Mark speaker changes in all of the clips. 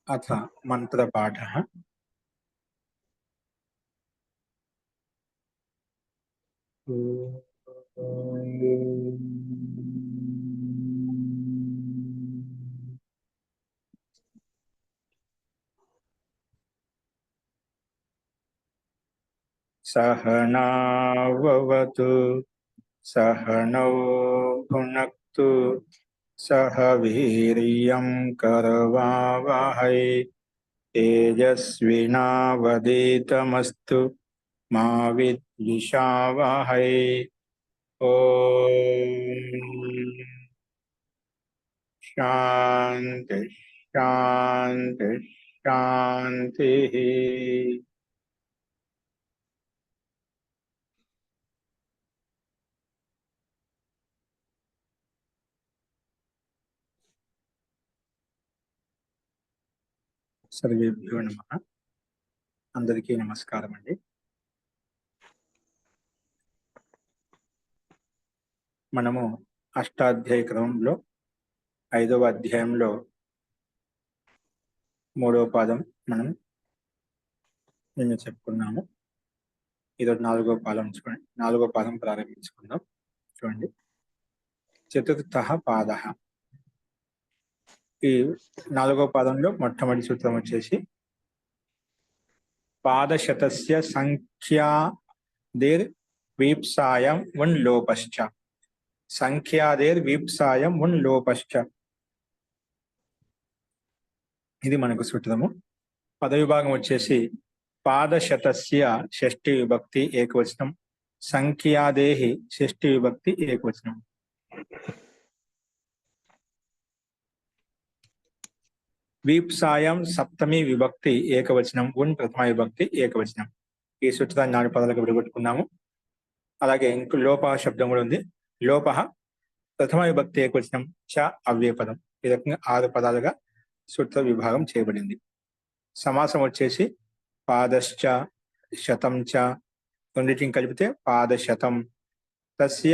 Speaker 1: अथ मंत्रपाठः। सहनाववतु सहनौ भुनक्तु सह वीर्यं करवावहै तेजस्विनावधीतमस्तु मा विद्विषावहै। ओम शांति शांति शांति। सर्वेभ्यो नमः। अंदरिकी नमस्कारम अंडी। మనము అష్టాధ్యాయ క్రమంలో 5వ అధ్యాయంలో 3వ పాదం మనం నిన్న చెప్పుకున్నాము. ఈరోజు 4వ పాదం చూడండి. 4వ పాదం ప్రారంభించుకుందాం. చూడండి, చతుర్థః పాదః. ఈ 4వ పాదంలో మొట్టమొదటి సూత్రం వచ్చేసి పాదశతస్య సంఖ్యాదేర్ వీప్సాయం వన్ లోపశ్చ. సంఖ్యాదేర్ వీప్సాయం వన్ లోపశ్చ, ఇది మనకు సూత్రము. పద విభాగం వచ్చేసి పాదశతస్య షష్ఠి విభక్తి ఏకవచనం, సంఖ్యాదేహి షష్ఠి విభక్తి ఏకవచనం. వీప్సాయం సప్తమి విభక్తి ఏకవచనం, ఉన్ ప్రథమ విభక్తి ఏకవచనం. ఈ సూత్రాన్ని 4 పదాలకు విడగొట్టుకున్నాము. అలాగే ఇంకో లోప శబ్దం కూడా ఉంది. లోప ప్రథమ విభక్తి ఏకవచనం, చ అవ్యయపదం. ఈ రకంగా 6 పదాలుగా సూత్ర విభాగం చేయబడింది. సమాసం వచ్చేసి పాదశ్చ శతం చ, రెండింటిని కలిపితే పాదశతం, తస్య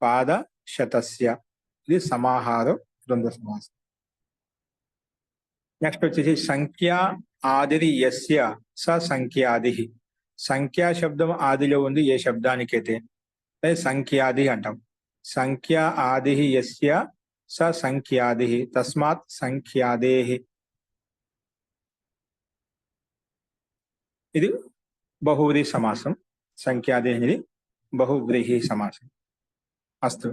Speaker 1: పాదశతస్య, ఇది సమాహారం ద్వంద్వ సమాసం. నెక్స్ట్ వచ్చేసి సంఖ్యా ఆదిరి యస్య స సంఖ్యాది. సంఖ్యా శబ్దం ఆదిలో ఉంది ఏ శబ్దానికైతే సంఖ్యాది అంటాం. సంఖ్యా ఆది యస్య స సంఖ్యాది, తస్మాత్ సంఖ్యాదేహి. ఇది బహువ్రీహి సమాసం. సంఖ్యాదేహి అనేది బహువ్రీహి సమాసం. అస్తు.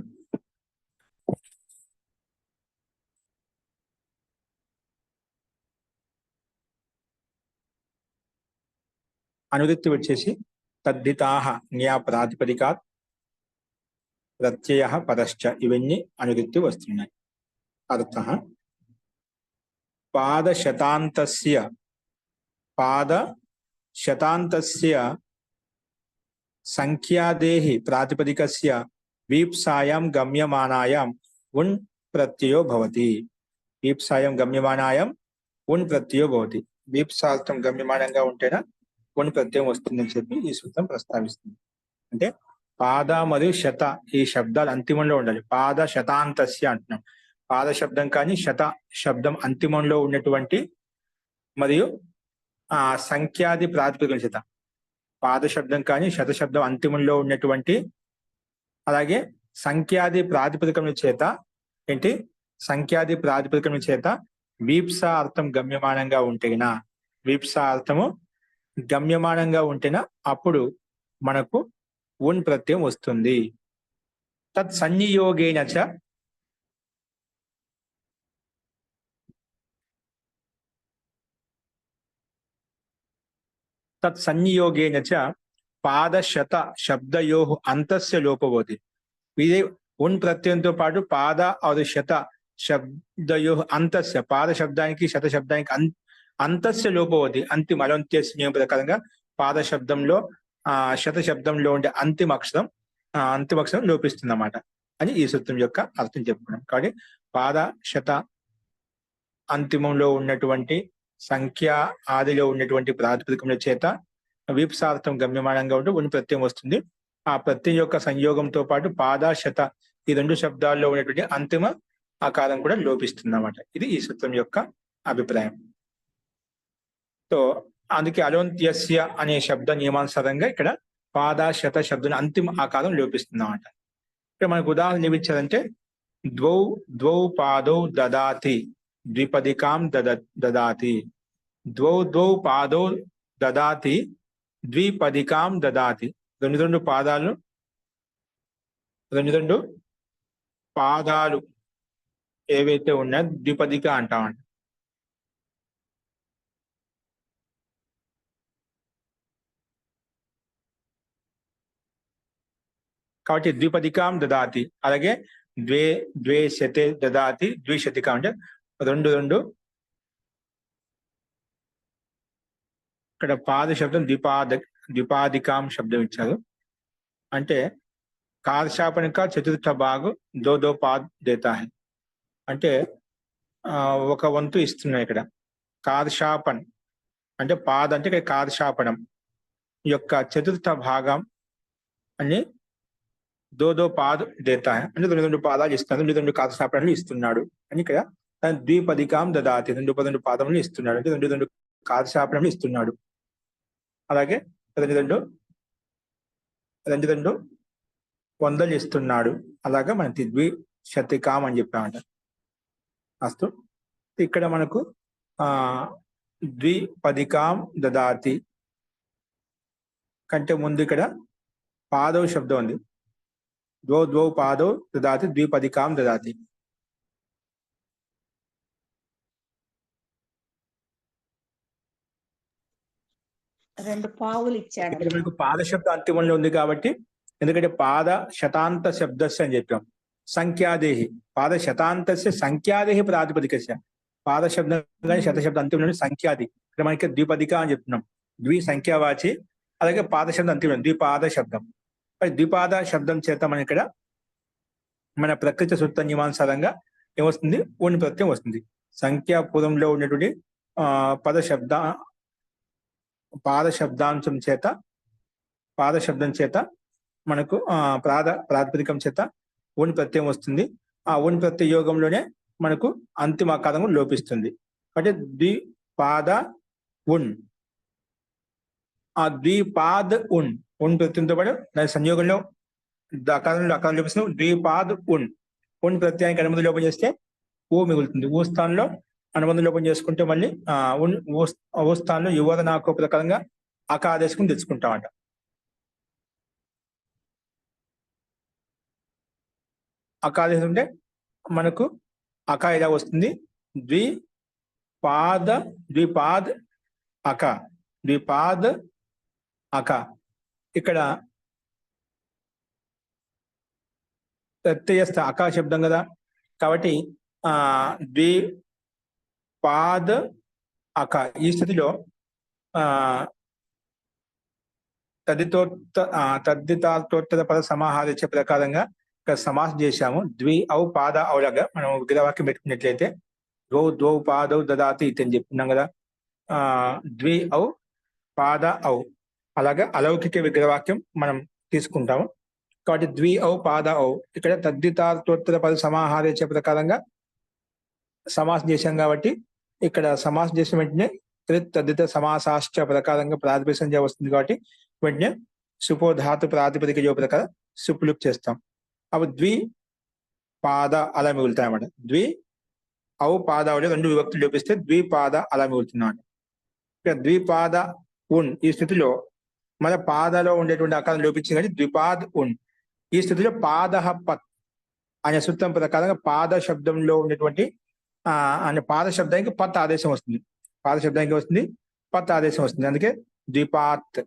Speaker 1: అనువృత్తి వచ్చేసి తద్ధితాః న్యా ప్రాతిపదికాత్ ప్రత్యయః పదశ్చ, ఇవన్నీ అనువృత్తి వస్తున్నాయి. అర్థః పాదశతాంతస్య సంఖ్యాదేహి ప్రాతిపదికస్య వీప్సాయాం గమ్యమానాయాం ఉన్ ప్రత్యయో భవతి. వీప్సాయాం గమ్యమానాయాం ఉన్ ప్రత్యయో భవతి. వీప్సార్థం గమ్యమానంగా ఉంటేనా ఉన్ ప్రత్యయం వస్తుందని చెప్పి ఈ సూత్రం ప్రస్తావిస్తుంది. అంటే పాద మరియు శత ఈ శబ్దాలు అంతిమంలో ఉండాలి. పాద శతాంతస్య అంటున్నాం. పాద శబ్దం కానీ శత శబ్దం అంతిమంలో ఉన్నటువంటి మరియు సంఖ్యాది ప్రాతిపదికల చేత, పాద శబ్దం కానీ శత శబ్దం అంతిమంలో ఉన్నటువంటి, అలాగే సంఖ్యాది ప్రాతిపదికముల చేత ఏంటి సంఖ్యాది ప్రాతిపదికముల చేత వీప్సా అర్థం గమ్యమానంగా ఉంటేనా, వీప్సా అర్థము గమ్యమానంగా ఉంటేనా అప్పుడు మనకు ఉన్ ప్రత్యయం వస్తుంది. తత్ సన్నియోగేన చ తత్ సన్నియోగేన చ పాదశత శబ్దయో అంతస్య లోపవతి. ఇదే ఉన్ ప్రత్యయంతో పాటు పాద और శత శబ్దయో అంతస్య, పాద శబ్దానికి శత శబ్దానికి అంతస్య లోపవతి. అంతిమ అలంత్యస్య నియమ ప్రకారంగా పాద శబ్దంలో శత శబ్దంలో ఉండే అంతిమ అక్షరం లోపిస్తుంది అన్నమాట అని ఈ సూత్రం యొక్క అర్థం చెప్పుకున్నాం. కాబట్టి పాద శత అంతిమంలో ఉన్నటువంటి, సంఖ్య ఆదిలో ఉన్నటువంటి ప్రాతిపదికముల చేత వీప్సార్థం గమ్యమానంగా ఉంటే ఉన్ ప్రత్యయం వస్తుంది. ఆ ప్రత్యయం యొక్క సంయోగంతో పాటు పాద శత ఈ 2 శబ్దాల్లో ఉన్నటువంటి అంతిమ ఆకారం కూడా లోపిస్తుంది అన్నమాట. ఇది ఈ సూత్రం యొక్క అభిప్రాయం. సో అందుకే అలోంత్యస్య అనే శబ్ద నియమానుసారంగా ఇక్కడ పాద శత శబ్దం అంతిమ ఆకారం లోపిస్తుంది అన్నమాట. ఇక్కడ మనకు ఉదాహరణ ఏమిచ్చారంటే ద్వౌ ద్వౌ పాదౌ దదాతి ద్విపదికాం దదాతి, ద్వౌ పాదౌ దదాతి ద్విపదికాం దదాతి. రెండు పాదాలు రెండు పాదాలు ఏవైతే ఉన్నాయో ద్విపదిక అంటామంట. కాబట్టి ద్విపదికాం దదాతి. అలాగే ద్వే శతే దదాతి ద్విశతికాం అంటే రెండు. ఇక్కడ పాద శబ్దం ద్విపాదికాం శబ్దం ఇచ్చారు. అంటే కార్షాపన్ కా చతుర్థ భాగం దో పాద్ దేతా హై అంటే ఒక వంతు ఇస్తున్నాయి ఇక్కడ. కార్షాపన్ అంటే పాద అంటే ఇక్కడ కార్షాపనం యొక్క చతుర్థ భాగం అని దో పాద్ దేతా హై అంటే రెండు పాదాలు ఇస్తున్నాడు, రెండు కార్షాపనలు ఇస్తున్నాడు అని ఇక్కడ ద్విపదికాం దదాతి రెండు పాదములు ఇస్తున్నాడు అంటే రెండు కార్షాపనలు ఇస్తున్నాడు. అలాగే రెండు వందలు ఇస్తున్నాడు. అలాగా మనకి ద్విశతికాం అని చెప్పామంట. అస్తు ఇక్కడ మనకు ద్విపదికాం దదాతి కంటే ముందు ఇక్కడ పాదవ శబ్దం ఉంది. ద్వౌ పాదౌ దదాతి ద్విపదికాం దదాతి.
Speaker 2: రెండు పావులు ఇచ్చాడు.
Speaker 1: ఇక్కడ మనకు పాద శబ్దం అంతిమంలో ఉంది కాబట్టి, ఎందుకంటే పాద శతాంత శబ్దస్య అని చెప్పాం. సంఖ్యాదేహి పాద శతాంతస్య సంఖ్యాదేహి ప్రాతిపదికస్య. పాద శబ్దం కానీ శతశబ్దం అంతిమంలో సంఖ్యాది. ఇక్కడ మనకి ద్విపదిక అని చెప్తున్నాం. ద్వి సంఖ్యావాచి, అలాగే పాద శబ్దం అంతిమం ద్విపాద శబ్దం. మరి ద్విపాద శబ్దం చేత మన ఇక్కడ మన ప్రకృతి సూత్ర నియమానుసారంగా ఏమొస్తుంది? ఉన్ ప్రత్యయం వస్తుంది. సంఖ్యాపూర్వంలో ఉన్నటువంటి పాద శబ్దం చేత మనకు ప్రాతిపదికం చేత ఉన్ ప్రత్యయం వస్తుంది. ఆ ఉన్ ప్రత్యయ యోగంలోనే మనకు అంతిమ ఆకారం లోపిస్తుంది. అంటే ద్విపాద ఉన్. ఆ ద్విపాద్ ఉన్ ప్రత్యయంతో పాటు దాని సంయోగంలో అకారం లోపిస్తుంది. ద్విపాద్ ఉన్ ప్రత్యయానికి అనుమతి లోపం చేస్తే ఊ మిగులుతుంది. ఊ స్థానంలో అనుబంధం లోపం చేసుకుంటే మళ్ళీ ఓ స్థానంలో యువదనాకో ప్రకారంగా అకాదేశం తెచ్చుకుంటామంట. అకాదేశం అంటే మనకు అకా ఇలా వస్తుంది. ద్విపాద్ అక. ఇక్కడ ప్రత్యయస్థ అకా శబ్దం కదా, కాబట్టి ద్విపాద్ అక. ఈ స్థితిలో తద్దితార్థోత్తర పద సమాహారిత్య ప్రకారంగా ఇక్కడ సమాసం చేశాము. ఔ పాద ఔలాగా మనం విగ్రహవాక్యం పెట్టుకున్నట్లయితే ద్వౌ పాదౌ దదాతి అని చెప్తున్నాం కదా. ఔ పాద ఔ అలాగా అలౌకిక విగ్రహవాక్యం మనం తీసుకుంటాము. కాబట్టి ఔ పాద ఔ ఇక్కడ తద్దితార్థోత్తర పద సమాహారిత్య ప్రకారంగా సమాసం చేశాం కాబట్టి ఇక్కడ సమాసం చేసిన వెంటనే తద్దిత సమాసాశ్చ ప్రకారంగా ప్రాతిపదికం వస్తుంది. కాబట్టి వెంటనే సుపోధాతు ప్రాతిపదిక జో ప్రకారం సుపులుక్ చేస్తాం. అప్పుడు ద్విపాద అలా మిగులుతాయి అన్నమాట. ఔ పాద రెండు విభక్తులు లోపిస్తే ద్విపాద అలా మిగులుతున్నాడు. ఇక ద్విపాద ఉన్ ఈ స్థితిలో మన పాదలో ఉండేటువంటి ఆకారం లోపించింది కానీ ద్విపాద్ ఉన్. ఈ స్థితిలో పాద పత్ అనే సూత్రం ప్రకారంగా పాద శబ్దంలో ఉండేటువంటి అనే పాద శబ్దానికి పత్ ఆదేశం వస్తుంది. పాద శబ్దానికి వస్తుంది పత్ ఆదేశం వస్తుంది. అందుకే ద్విపాత్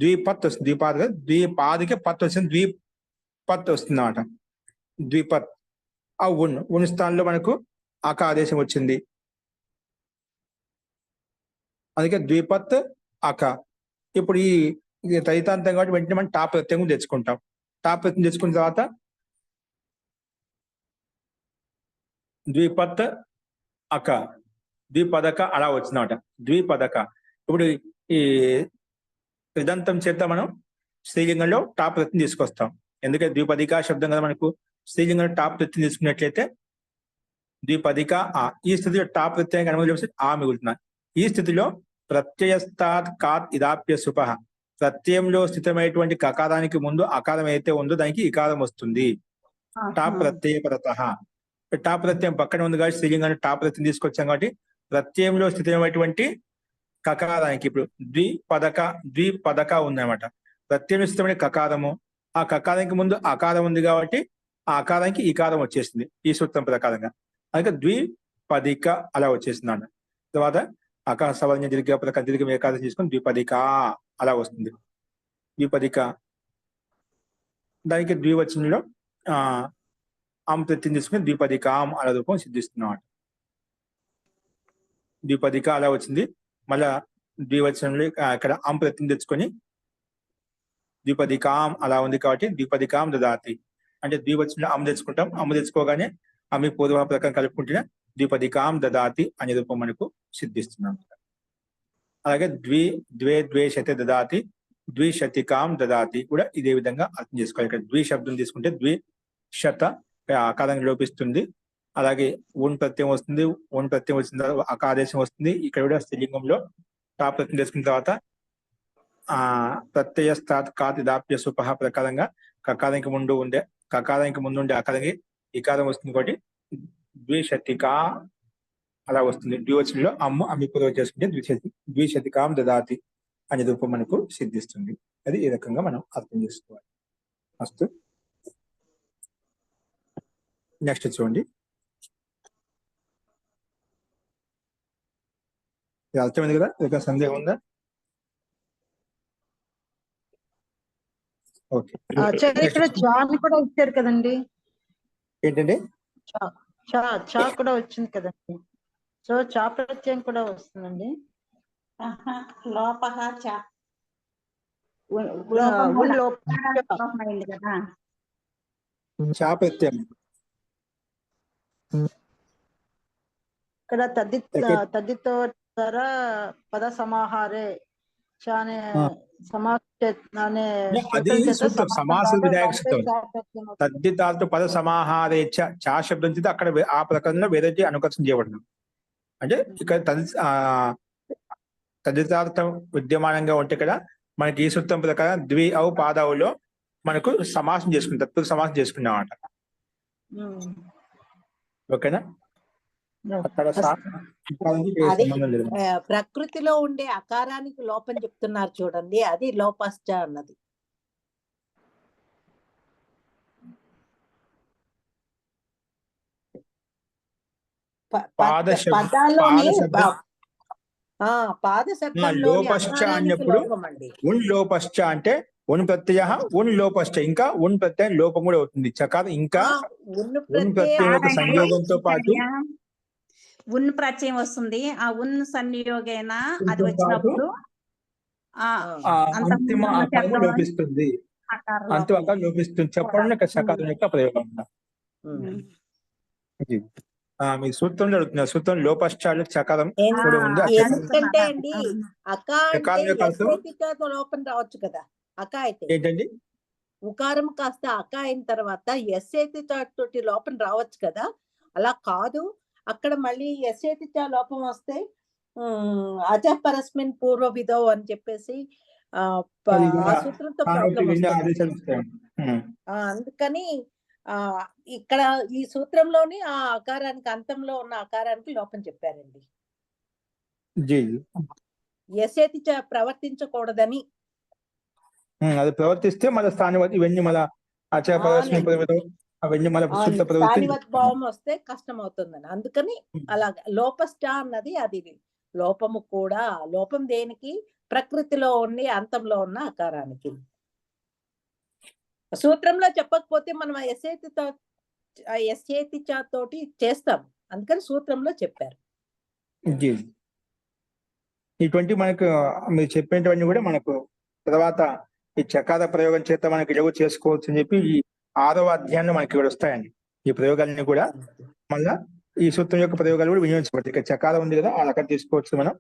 Speaker 1: ద్విపత్ వస్తుంది. ద్విపాద్ ద్విపాదికి పత్ వస్తుంది, ద్విపత్ వస్తుంది అన్నమాట. ద్విపత్ ఆ ఉన్ స్థానంలో మనకు అక ఆదేశం వచ్చింది. అందుకే ద్విపత్ అక. ఇప్పుడు ఈ తదితాంతం కాబట్టి వెంటనే మనం టాప్ ప్రత్యయం తెచ్చుకుంటాం. టాప్ ప్రత్యయం తెచ్చుకున్న తర్వాత ద్విపత్ అక ద్విపదక అలా వచ్చిందన్నమాట. ద్విపదక. ఇప్పుడు ఈ కృదంతం చేత మనం స్త్రీలింగంలో టాప్ ప్రత్యయం తీసుకొస్తాం. ఎందుకంటే ద్విపదిక శబ్దం కదా మనకు. స్త్రీలింగంలో టాప్ ప్రత్యయం తీసుకున్నట్లయితే ద్విపదిక ఆ. ఈ స్థితిలో టా ప్రత్యయం అనుమతి ఆ మిగులుతున్నాయి. ఈ స్థితిలో ప్రత్యయస్థాత్ కాత్ ఇదాప్య సుపహ, ప్రత్యయంలో స్థితమైనటువంటి కకారానికి ముందు అకారం అయితే ఉందో దానికి ఇకారం వస్తుంది. టా ప్రత్యయ పరతః, టా ప్రత్యయం పక్కన ఉంది కాబట్టి స్త్రీలింగాన్ని టా ప్రత్యయం తీసుకొచ్చాం కాబట్టి ప్రత్యయంలో స్థితమైనటువంటి కకారానికి ఇప్పుడు ద్విపదక ఉందన్నమాట. ప్రత్యయంలో స్థితమైన కకారము, ఆ కకారానికి ముందు అకారం ఉంది కాబట్టి ఆ అకారానికి ఈకారం వచ్చేసింది ఈ సూత్రం ప్రకారంగా. అందుకే ద్విపదిక అలా వచ్చేసింది అన్న. తర్వాత అకార సవర్ణ దీర్ఘ ప్రక దీర్ఘం ఏకాదశి తీసుకొని ద్విపదిక అలా వస్తుంది. ద్విపదిక దానికి ద్వివచనంలో ఆమ్ ప్రత్యయం తీసుకుని ద్విపదికాం అలా రూపం సిద్ధిస్తున్నాం. ద్విపదిక అలా వచ్చింది. మళ్ళా ద్వివచనంలో ఇక్కడ ఆమ్ ప్రత్యయం తెచ్చుకొని ద్విపదికాం అలా ఉంది కాబట్టి ద్విపదికాం దదాతి అంటే ద్వివచనంలో అమ్మ తెచ్చుకుంటాం. అమ్మ తెచ్చుకోగానే అమ్మి పూర్వ ప్రకారం కలుపుకుంటే ద్విపదికాం దదాతి అనే రూపం మనకు సిద్ధిస్తున్నాం. అలాగే ద్వే ద్వేషతే దదాతి ద్విశతికాం దదాతి కూడా ఇదే విధంగా అర్థం చేసుకోవాలి. ఇక్కడ ద్వి శబ్దం తీసుకుంటే ద్విశత ఆకారం లోపిస్తుంది. అలాగే ఉన్ ప్రత్యయం వస్తుంది. ఉన్ ప్రత్యయం వచ్చిన తర్వాత అకాదేశం వస్తుంది. ఇక్కడ కూడా స్త్రీలింగంలో టా ప్రత్యయం తీసుకున్న తర్వాత ప్రత్యయస్థాత్ కాత్ ఇదాప్య సుపహ ప్రకారంగా కకారానికి ముందు ఉండే అకారానికి ఇకారం వస్తుంది కాబట్టి ద్విశతిక అలా వస్తుంది. ద్వివచనంలో అమ్మి పూర్వ చేసుకుంటే ద్విశతికాం దదాతి అనే రూపం మనకు సిద్ధిస్తుంది. అది ఈ రకంగా మనం అర్థం చేసుకోవాలి. అస్తు. నెక్స్ట్ చూడండి. ఇది అర్థమైంది కదా? ఇక సందేహం ఉందా? ఓకే.
Speaker 3: ఇక్కడ చాని కూడా ఇచ్చారు కదండి.
Speaker 1: ఏంటండి?
Speaker 3: చా కూడా వచ్చింది కదండి. సో చా ప్రత్యయం కూడా వస్తుందండి.
Speaker 2: లోపహ చ కదా
Speaker 1: చా ప్రత్యయం
Speaker 3: ఇక్కడ తద్దితో పద సమాహారే చానే
Speaker 1: సమాస విధాయక సూత్రం తద్దితాలతో పద సమాహారే చా శబ్దం చేత అక్కడ ఆ ప్రకారంలో వేరే అనుకరణ చేయబడదు. అంటే ఇక్కడ తద్దితార్థం విద్యమానంగా ఉంటే ఇక్కడ మనకి ఈ సూత్రం ప్రకారం ద్వి ఔ పాదావులో మనకు సమాసం చేసుకుంటాం, తత్పురుష సమాసం చేసుకున్నాం అన్నమాట. ఓకేనా?
Speaker 4: ప్రకృతిలో ఉండే అకారానికి లోపం చెప్తున్నారు చూడండి, అది లోపశ్చ అన్నది. పాద
Speaker 1: లోపశ్చ అన్నప్పుడు ఉన్ లోపశ్చ అంటే ఉన్ ప్రత్యయ ఉన్ లోపశ్చ ఇంకా ఉన్ ప్రత్యయం లోపం కూడా అవుతుంది. చకారం ఇంకా ఉన్ ప్రత్యయం యొక్క సంయోగంతో పాటు
Speaker 2: ఉన్ ప్రత్యయం వస్తుంది. ఆ ఉన్ సంయోగేన అది వచ్చినప్పుడు
Speaker 1: అంతిమ ఆకారం లోపిస్తుంది. అంతిమ ఆకారం లోపిస్తుంది చెప్పడం సకారం యొక్క ప్రయోగం. మీ సూత్రంలో అడుగుతున్నారు. సూత్రం లోపశ్చాలు చకారం కూడా ఉంది.
Speaker 4: ఎందుకంటే అండి లోపం రావచ్చు కదా. అక అయితే
Speaker 1: ఏంటండి?
Speaker 4: ఉకారం కాస్త అక అయిన తర్వాత ఎస్ఏతి తోటి లోపం రావచ్చు కదా. అలా కాదు, అక్కడ మళ్ళీ ఎస్ఏతి లోపం వస్తే అజపరస్మిన్ పూర్వ విధో అని చెప్పేసి ఆ సూత్రంతో అందుకని ఇక్కడ ఈ సూత్రంలోని ఆ ఆకారానికి అంతంలో ఉన్న ఆకారానికి లోపం చెప్పారండి. ఎస్ఏతి ప్రవర్తించకూడదని.
Speaker 1: అది ప్రవర్తిస్తే మన స్థానివత్ ఇవన్నీ మన
Speaker 4: భావం వస్తే కష్టం అవుతుందని. అందుకని అలాగా లోపశ్చ అన్నది అది లోపము కూడా. లోపం దేనికి? ప్రకృతిలో ఉండి అంతంలో ఉన్న ఆకారానికి. సూత్రంలో చెప్పకపోతే మనం ఎస్ఏతి తోటి చేస్తాం, అందుకని సూత్రంలో చెప్పారు.
Speaker 1: ఇటువంటి మనకు మీరు చెప్పేటివన్నీ కూడా మనకు తర్వాత ఈ చకార ప్రయోగం చేత మనకి ఇలాగో చేసుకోవచ్చు అని చెప్పి ఈ 6వ అధ్యాయంలో మనకి ఇక్కడ వస్తాయండి. ఈ ప్రయోగాలన్నీ కూడా మళ్ళా ఈ సూత్రం యొక్క ప్రయోగాలు కూడా వినియోగించబడతాయి. ఇక్కడ చకారం ఉంది కదా, ఆ రకం తీసుకోవచ్చు మనం.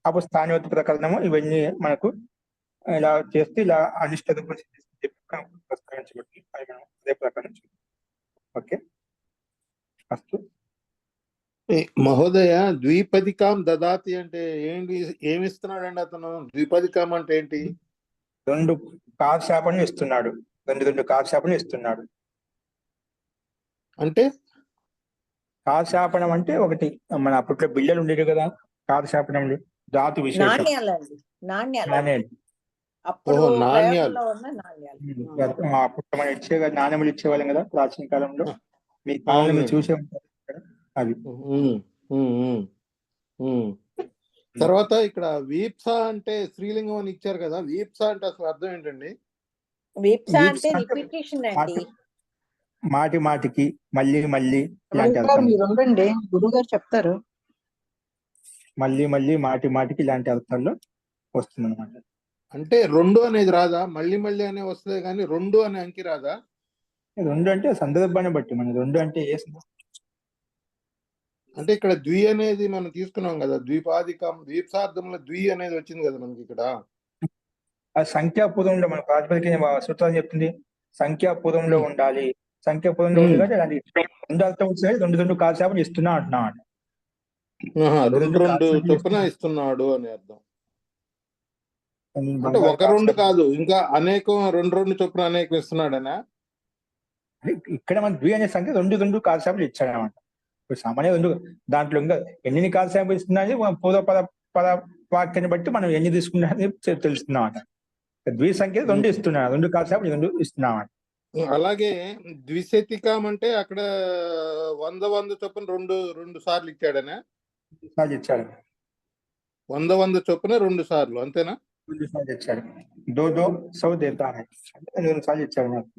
Speaker 1: అప్పుడు స్థానివత్ ప్రకరణము ఇవన్నీ మనకు ఇలా చేస్తే ఇలా అనిష్ట ప్రస్తావించబడుతుంది. అదే ప్రకారం ఓకే.
Speaker 5: మహోదయ, ద్విపదికాం దదాతి అంటే ఏంటి? ఏమిస్తున్నాడండి అతను? ద్విపదికాం అంటే ఏంటి?
Speaker 1: 2 కాలశాపనలు ఇస్తున్నాడు. 2 కాలశాపనలు ఇస్తున్నాడు.
Speaker 5: అంటే
Speaker 1: కాలశాపనం అంటే ఒకటి మన అప్పట్లో బిళ్ళలు ఉండేవి కదా, కాలశాపనములు ధాతు విశేషం.
Speaker 4: నాణ్యాలండి, నాణ్యాలు
Speaker 1: నాణేలు.
Speaker 4: అప్పుడు
Speaker 5: ఓహో, నాణ్యాలు.
Speaker 4: ప్రయోగంలో ఉన్న నాణ్యాలు.
Speaker 1: అప్పుడు మనం నాణ్యములు ఇచ్చేవాళ్ళం కదా ప్రాచీన కాలంలో. మీ కాలంలో
Speaker 5: అవును.
Speaker 1: మీరు చూసే ఉంటారు కదా, అవి.
Speaker 5: తర్వాత ఇక్కడ వీప్స అంటే స్త్రీలింగం అని ఇచ్చారు కదా, వీప్స అంటే అసలు అర్థం ఏంటండి?
Speaker 4: వీప్స
Speaker 1: వీప్స
Speaker 4: అంటే
Speaker 1: అంటే
Speaker 4: రిపిటేషన్ అండి.
Speaker 1: మాటి మాటికి, మళ్ళీ మళ్ళీ ఇలాంటి
Speaker 3: గారు
Speaker 1: అర్థం.
Speaker 3: మీరు ఉండండి, గురువు గారు చెప్తారు.
Speaker 1: మళ్ళీ మళ్ళీ మాటి మాటికి ఇలాంటి అర్థాల్లో వస్తుంది అనమాట.
Speaker 5: అంటే 2 అనేది రాదా? మళ్ళీ మళ్ళీ అనే వస్తుంది కానీ 2 అనే అంకి రాదా?
Speaker 1: 2 అంటే సందర్భాన్ని బట్టి, మన 2 అంటే ఏ
Speaker 5: అంటే ఇక్కడ ద్వి అనేది మనం తీసుకున్నాం కదా, ద్విపాదికం, ద్వీప్సార్థంలో ద్వి అనేది వచ్చింది కదా మనకి ఇక్కడ.
Speaker 1: ఆ సంఖ్యాపూర్వంలో మన ప్రాతిపదిక సూత్రాలు చెప్తుంది, సంఖ్యాపూర్వంలో ఉండాలి. సంఖ్యాపూర్వంలో ఉంది కాబట్టి అలాంటి 2 అర్థం వచ్చినాయి. 2 కాలశాపం ఇస్తున్నా అంటున్నా అంట.
Speaker 5: 2 చొప్పున ఇస్తున్నాడు అని అర్థం. అంటే 1-2 కాదు, ఇంకా అనేకం, 2 చొప్పున అనేకం ఇస్తున్నాడనా?
Speaker 1: ఇక్కడ మన ద్వి అనే సంఖ్య 2 కాలశాపలు ఇచ్చాడు అనమాట. ఇప్పుడు సామాన్య 2 దాంట్లో ఇంకా ఎన్ని కాలశాపలు ఇస్తున్నాయి పూర్వ పద వాక్యాన్ని బట్టి మనం ఎన్ని తీసుకున్నా తెలుస్తున్నాం అంట. ద్వి సంఖ్య 2 ఇస్తున్నాడు, 2 కాలశాపలు 2 ఇస్తున్నాం.
Speaker 5: అలాగే ద్విశతికం అంటే అక్కడ 100 చొప్పున 2 సార్లు ఇచ్చాడనా?
Speaker 1: ఇచ్చాడు.
Speaker 5: 100 చొప్పున 2 సార్లు, అంతేనా?
Speaker 1: 2 సార్లు ఇచ్చాడు. 2 100 దేతా హై అంటే 2 సార్లు ఇచ్చాడు నాకు.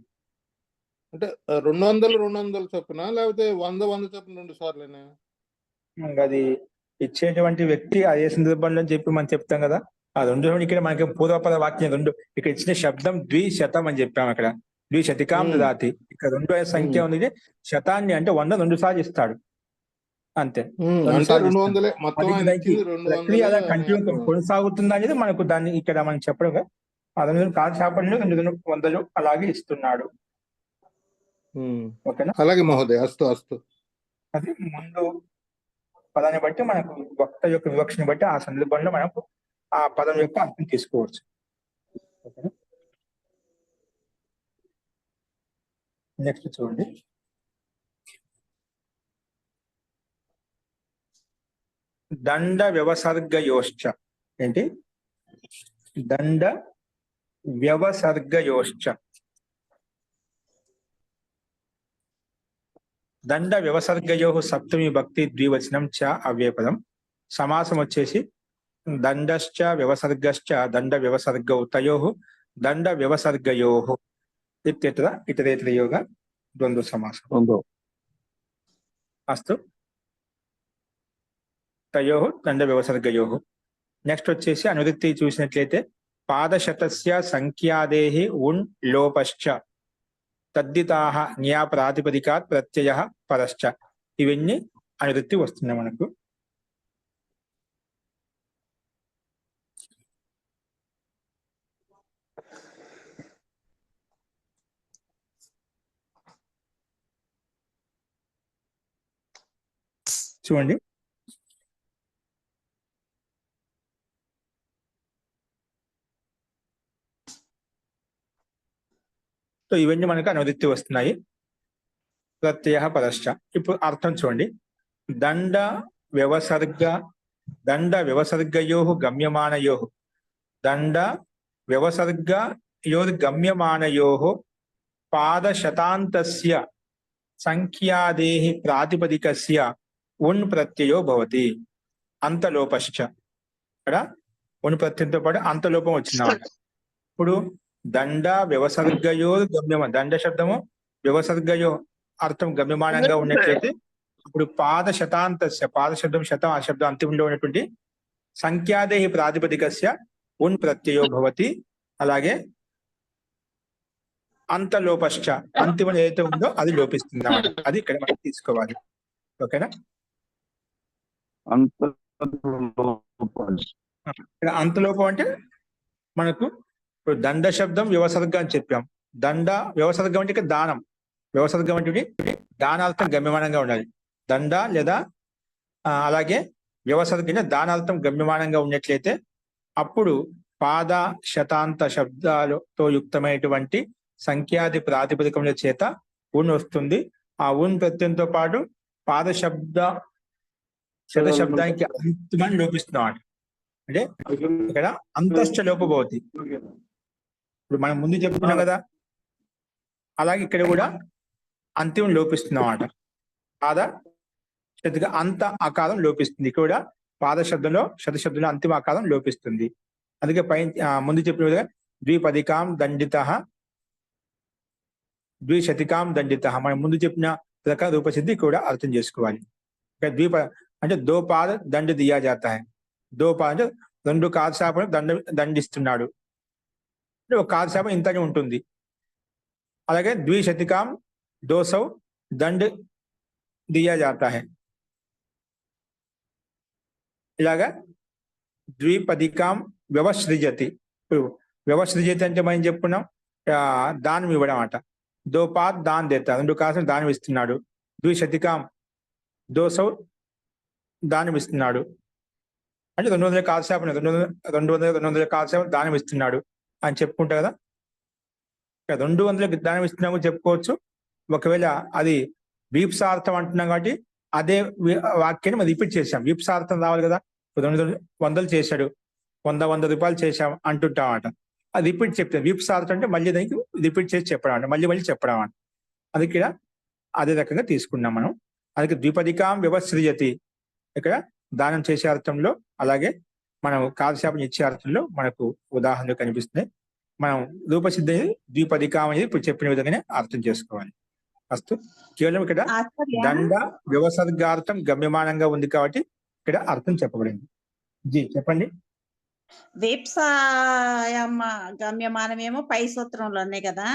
Speaker 5: అంటే 200 చొప్పున, లేకపోతే 100 చొప్పున 2 సార్లేనా?
Speaker 1: అది ఇచ్చేటువంటి వ్యక్తి అదే సందర్భంలో చెప్పి మనం చెప్తాం కదా. ఆ 2 ఇక్కడ మనకి పూర్వపద వాక్యం 2 ఇక్కడ ఇచ్చిన శబ్దం ద్విశతం అని చెప్పాం. అక్కడ ద్విశతికాం దాతి, ఇక్కడ 2 అనే సంఖ్య ఉంది. శతాన్ని అంటే 100 2 సార్లు ఇస్తాడు అంతే.
Speaker 5: అంటే 200 మొత్తం ఆయన ఇచ్చింది 200
Speaker 1: కొనసాగుతుంది అనేది మనకు దాన్ని ఇక్కడ మనం చెప్పడం కదా. 2 కాలశాపంలో 2 100 అలాగే ఇస్తున్నాడు. ఓకేనా?
Speaker 5: అలాగే మహోదయ, అస్తు అస్తు.
Speaker 1: అది ముందు పదాన్ని బట్టి మనకు వక్త యొక్క వివక్షని బట్టి ఆ సందర్భంలో మనకు ఆ పదం యొక్క అర్థం తీసుకోవచ్చు. ఓకేనా? నెక్స్ట్ చూడండి. దండ వ్యవసర్గయోశ్చ ఏంటి? దండ వ్యవసర్గయోశ్చ. దండ వ్యవసర్గయో సప్తమి భక్తి ద్వివచనం చ అవ్యయపదం. సమాసం వచ్చేసి దండశ్చ వ్యవసర్గశ్చ దండ వ్యవసర్గౌ తయోః దండ వ్యవసర్గయోః ఇత్యత్ర ఇతరేతరయోగ ద్వంద్వ సమాసం. అస్తు, తయోః దండ వ్యవసర్గయోః. నెక్స్ట్ వచ్చేసి అనువృత్తి చూసినట్లయితే పాదశతస్య సంఖ్యాదేహి ఉన్ లోపశ్చ తద్దితాః న్యా ప్రాతిపదికాత్ ప్రత్యయః పరశ్చ. ఇవన్నీ అనువృత్తి వస్తున్నాయి మనకు. చూడండి. సో ఇవన్నీ మనకు అనువృత్తి వస్తున్నాయి. ప్రత్యయ పరశ్చ. ఇప్పుడు అర్థం చూడండి. దండ వ్యవసర్గయో గమ్యమానయో దండ వ్యవసర్గయోర్గమ్యమానయో పాదశతాంతస్య సంఖ్యాదేహి ప్రాతిపదికస్య ఉన్ ప్రత్యయో భవతి అంతలోపశ్చ. ఇక్కడ ఉన్ ప్రత్యయంతో పాటు అంతలోపం వచ్చిందన్నమాట. ఇప్పుడు దండ వ్యవసర్గయో గమ్యమ, దండ శబ్దము వ్యవసర్గయో అర్థం గమ్యమానంగా ఉన్నట్లయితే ఇప్పుడు పాద శతాంతస్య, పాద శబ్దం శతం, ఆ శబ్దం అంతిమంలో ఉన్నటువంటి సంఖ్యాదేహి ప్రాతిపదికస్య ఉన్ ప్రత్యయో భవతి. అలాగే అంతలోపశ్చ, అంతిమం ఏదైతే ఉందో అది లోపిస్తుంది అన్నమాట. అది ఇక్కడ మనం తీసుకోవాలి. ఓకేనా? ఇక్కడ అంతలోపం అంటే మనకు ఇప్పుడు దండ శబ్దం వ్యవసర్గం అని చెప్పాం. దండ వ్యవసర్గం అంటే దానం, వ్యవసర్గం అంటే దానార్థం గమ్యమానంగా ఉండాలి. దండ లేదా అలాగే వ్యవసర్గ దానార్థం గమ్యమానంగా ఉన్నట్లయితే అప్పుడు పాద శతాంత శబ్దాలతో యుక్తమైనటువంటి సంఖ్యాది ప్రాతిపదికముల చేత ఉన్ వస్తుంది. ఆ ఉన్ ప్రత్యయంతో పాటు పాద శబ్దానికి అంతమని లోపిస్తున్నాం. అంటే ఇక్కడ అంతశ్చ లోపభవతి. ఇప్పుడు మనం ముందు చెప్పుకున్నాం కదా, అలాగే ఇక్కడ కూడా అంతిమం లోపిస్తున్నాం అన్నమాట. పాద శబ్ద అంత ఆకారం లోపిస్తుంది. ఇక్కడ కూడా పాద శబ్దంలో శబ్దంలో అంతిమ ఆకారం లోపిస్తుంది. అందుకే ముందు చెప్పిన విధంగా ద్విపదికాం దండిత ద్విశతికాం దండిత మనం ముందు చెప్పిన ప్రకారం రూపసిద్ధి కూడా అర్థం చేసుకోవాలి. ద్వీప అంటే దో పాద దండ దియా జాతా హై. దో పాద అంటే 2 కాల్శాపను దండిస్తున్నాడు. ఒక కాల్శాపం ఇంతనే ఉంటుంది. అలాగే ద్విశతికాం 200 దండ్ దియా జాతా హై. ఇలాగా ద్విపదికాం వ్యవసృజతి. వ్యవసృజతి అంటే మనం చెప్పుకున్నాం దానం ఇవ్వడం అట. 2 పాద దాన్ దేతా, 2 కాల్శాపం దానం ఇస్తున్నాడు. ద్విశతికాం 200 దానం ఇస్తున్నాడు అంటే 200 కాల్శాపం 200 కాల్శాపం దానం ఇస్తున్నాడు అని చెప్పుకుంటా కదా. 200 దానం ఇస్తున్నాము చెప్పుకోవచ్చు. ఒకవేళ అది వీప్సార్థం అంటున్నాం కాబట్టి అదే వాక్యాన్ని మనం రిపీట్ చేసాం. వీప్సార్థం రావాలి కదా. 200 చేశాడు, 100 రూపాయలు చేశాం అంటుంటాం అట. అది రిపీట్ చెప్తాం. వీప్సార్థం అంటే మళ్ళీ దానికి రిపీట్ చేసి చెప్పడం అంట, మళ్ళీ చెప్పడం అంట. అది ఇక్కడ అదే రకంగా తీసుకున్నాం మనం. అందుకే ద్విపదికాం వ్యవసృజతి ఇక్కడ దానం చేసే అర్థంలో, అలాగే మనం కాలశాపం ఇచ్చే అర్థంలో మనకు ఉదాహరణలు కనిపిస్తున్నాయి. మనం రూపసిద్ధి ద్విపదికాం అనేది ఇప్పుడు చెప్పిన విధంగానే అర్థం చేసుకోవాలి. ఫస్ట్ కేవలం ఇక్కడ దండ వ్యవసర్గార్థం గమ్యమానంగా ఉంది కాబట్టి ఇక్కడ అర్థం చెప్పబడింది. జీ చెప్పండి.
Speaker 2: వేప్సాయం గమ్యమానమేమో పై సూత్రంలోనే కదా,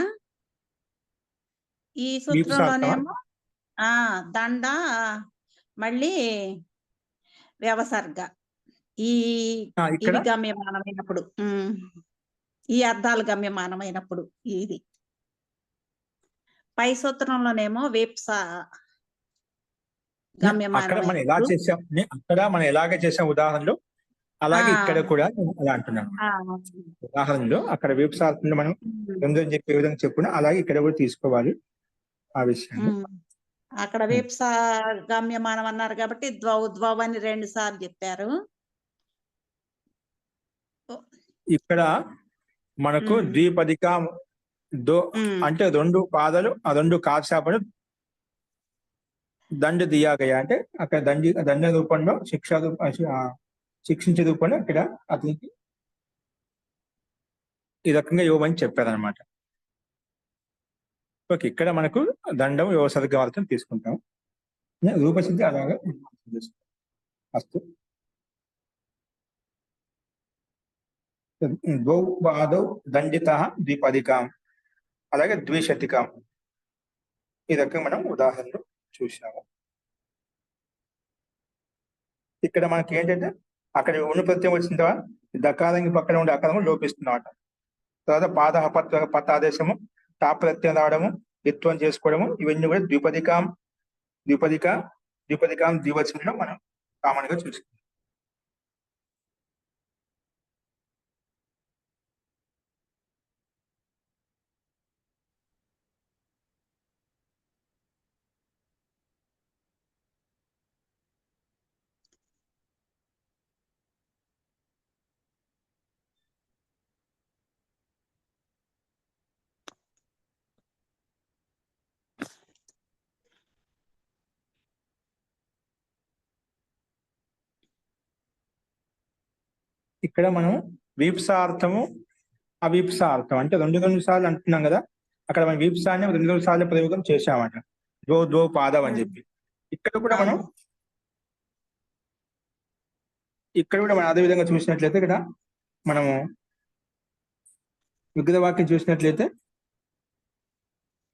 Speaker 2: ఈ సూత్రంలోనేమో దండ మళ్ళీ వ్యవసర్గ ఇవి గమ్యమానమైనప్పుడు, ఈ అర్థాలు గమ్యమానమైనప్పుడు ఇది. పై సూత్రంలోనేమో వేప్స
Speaker 1: అక్కడ మనం ఎలాగ చేసాం ఉదాహరణలో, అలాగే ఇక్కడ కూడా అలా అంటున్నాను. ఉదాహరణలో అక్కడ వేప్సార్థంలో మనం చెప్పే విధంగా చెప్పుకున్నా, అలాగే ఇక్కడ కూడా తీసుకోవాలి ఆ విషయాన్ని.
Speaker 2: అక్కడ వేప్స గమ్యమానం అన్నారు కాబట్టి ద్వౌ అని 2 సార్లు చెప్పారు.
Speaker 1: ఇక్కడ మనకు ద్విపదికాం అంటే 2 పాదాలు, ఆ 2 కాల్శాపను దండ దియాగయా అంటే అక్కడ దండ రూపంలో శిక్షించే రూపంలో ఇక్కడ అతనికి ఈ రకంగా ఇవ్వమని చెప్పారనమాట. ఓకే, ఇక్కడ మనకు దండం వ్యవసర్గార్థం తీసుకుంటాం. రూపసిద్ధి అలాగా అస్తు. ద్వౌ పాదౌ దండిత ద్విపదికాం, అలాగే ద్విశతికాం. ఈ రకంగా మనం ఉదాహరణలు చూసాము. ఇక్కడ మనకి ఏంటంటే అక్కడ ఉన్న ప్రత్యయం వచ్చిన తర్వాత దకారానికి పక్కన ఉండే అకారము లోపిస్తున్నమాట. తర్వాత పాద పతాదేశము టా ప్రత్యయం రావడము, ద్విత్వం చేసుకోవడము, ఇవన్నీ కూడా ద్విపదికాం ద్వివచనంలో మనం కామన్ గా చూసుకుంటాం. ఇక్కడ మనం వీప్సార్థము అవీప్సార్థం అంటే 2 సార్లు అంటున్నాం కదా. అక్కడ మనం వీప్సాన్ని 2 సార్లు ప్రయోగం చేశామట, ద్వౌ పాదం అని చెప్పి. ఇక్కడ కూడా మనం అదే విధంగా చూసినట్లయితే ఇక్కడ మనము విగ్రహవాక్యం చూసినట్లయితే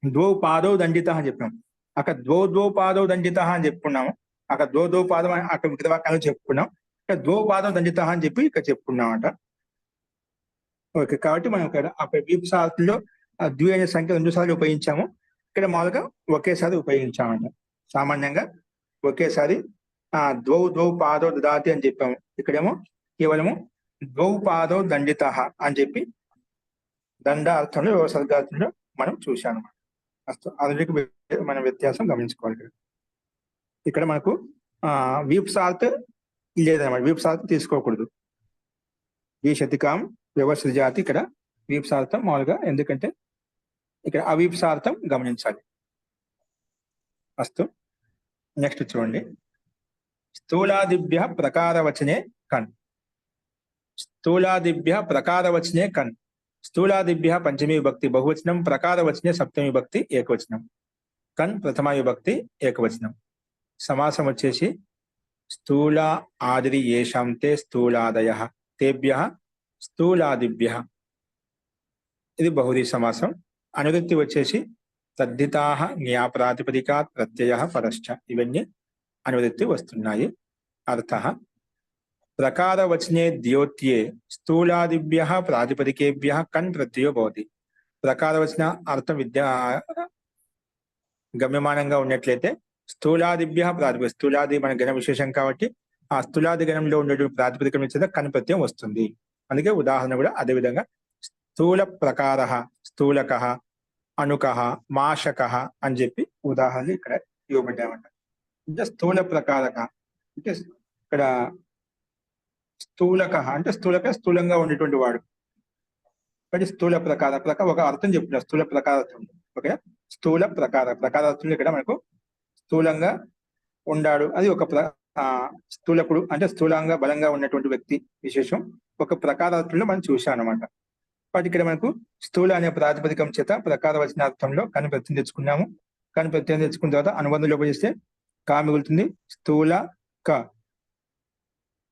Speaker 1: ద్వౌ పాదౌ దండిత అని చెప్పాము. అక్కడ ద్వౌ పాదౌ దండిత అని చెప్పుకున్నాము. అక్కడ ద్వౌ పాదం అక్కడ విగ్రహవాక్యాలు చెప్పుకున్నాం. ఇక్కడ ద్వౌ పాదం దండిత అని చెప్పి ఇక్కడ చెప్పుకున్నామట. ఓకే, కాబట్టి మనం ఇక్కడ అక్కడ వీప్సార్థంలో ద్వి అనే సంఖ్య 2 సార్లు ఉపయోగించాము. ఇక్కడ మామూలుగా ఒకేసారి ఉపయోగించామంట. సామాన్యంగా ఒకేసారి ద్వౌ ద్వౌ పాదో దదాతి అని చెప్పాము. ఇక్కడేమో కేవలము ద్వౌ పాదో దండిత అని చెప్పి దండ అర్థంలో వ్యవసర్గార్థంలో మనం చూశాను. అందుకు మనం వ్యత్యాసం గమనించుకోవాలి. ఇక్కడ మనకు వీప్సార్త్ లేదన్నమాట. వీప్సార్త్ తీసుకోకూడదు. వీశతికాం వ్యవసృజాతి ఇక్కడ వీప్సార్థం మామూలుగా, ఎందుకంటే ఇక్కడ అవీప్సార్థం గమనించాలి. అస్తు. నెక్స్ట్ చూడండి. స్థూలాదిభ్య ప్రకారవచనే కన్. స్థూలాదిభ్య ప్రకారవచనే కన్. స్థూలాదిభ్య పంచమీ విభక్తి బహువచనం, ప్రకారవచనే సప్తమి విభక్తి ఏకవచనం, కన్ ప్రథమ విభక్తి ఏకవచనం. సమాసం వచ్చేసి స్థూల ఆదిరి ఏషాం తే స్థూలాదయ తేభ్య స్థూలాదిభ్య. ఇది బహువ్రీహి సమాసం. అనువృత్తి వచ్చేసి తద్ధితాః జ్ఞా ప్రాతిపదికాత్ ప్రత్యయః పరశ్చ. ఇవన్నీ అనువృత్తి వస్తున్నాయి. అర్థః ప్రకారవచనే ద్యోత్యే స్థూలాదిభ్యః ప్రాతిపదికేభ్యః కన్ ప్రత్యయో భవతి. ప్రకారవచన అర్థం గమ్యమానంగా ఉన్నట్లయితే స్థూలాదిభ్యః ప్రాతిపదిక, స్థూలాది మన గణ విశేషం కాబట్టి ఆ స్థూలాది గణంలో ఉన్నటువంటి ప్రాతిపదికం చేత కన్ ప్రత్యయం వస్తుంది. అందుకే ఉదాహరణ కూడా అదే విధంగా స్థూల ప్రకారః, స్థూలకః, అణుకః, మాషకః అని చెప్పి ఉదాహరణలు ఇక్కడ ఇవ్వబడ్డామంట. అంటే స్థూల ప్రకారక అంటే ఇక్కడ స్థూలక అంటే స్థూలంగా ఉండేటువంటి వాడు. కాబట్టి స్థూల ప్రకార ఒక అర్థం చెప్తున్నారు. స్థూల ప్రకారత్వం. ఓకే, స్థూల ప్రకారత్వం ఇక్కడ మనకు స్థూలంగా ఉండాడు. అది ఒక స్థూలకుడు అంటే స్థూలంగా బలంగా ఉన్నటువంటి వ్యక్తి విశేషం ఒక ప్రకారార్థంలో మనం చూసాం అనమాట. కాబట్టి ఇక్కడ మనకు స్థూల అనే ప్రాతిపదికం చేత ప్రకార వచనార్థంలో కను ప్రత్యయం తెచ్చుకున్నాము. కను ప్రత్యయం తెచ్చుకున్న తర్వాత అనుబంధంలో ఉపయోగిస్తే కా మిగులుతుంది. స్థూల క.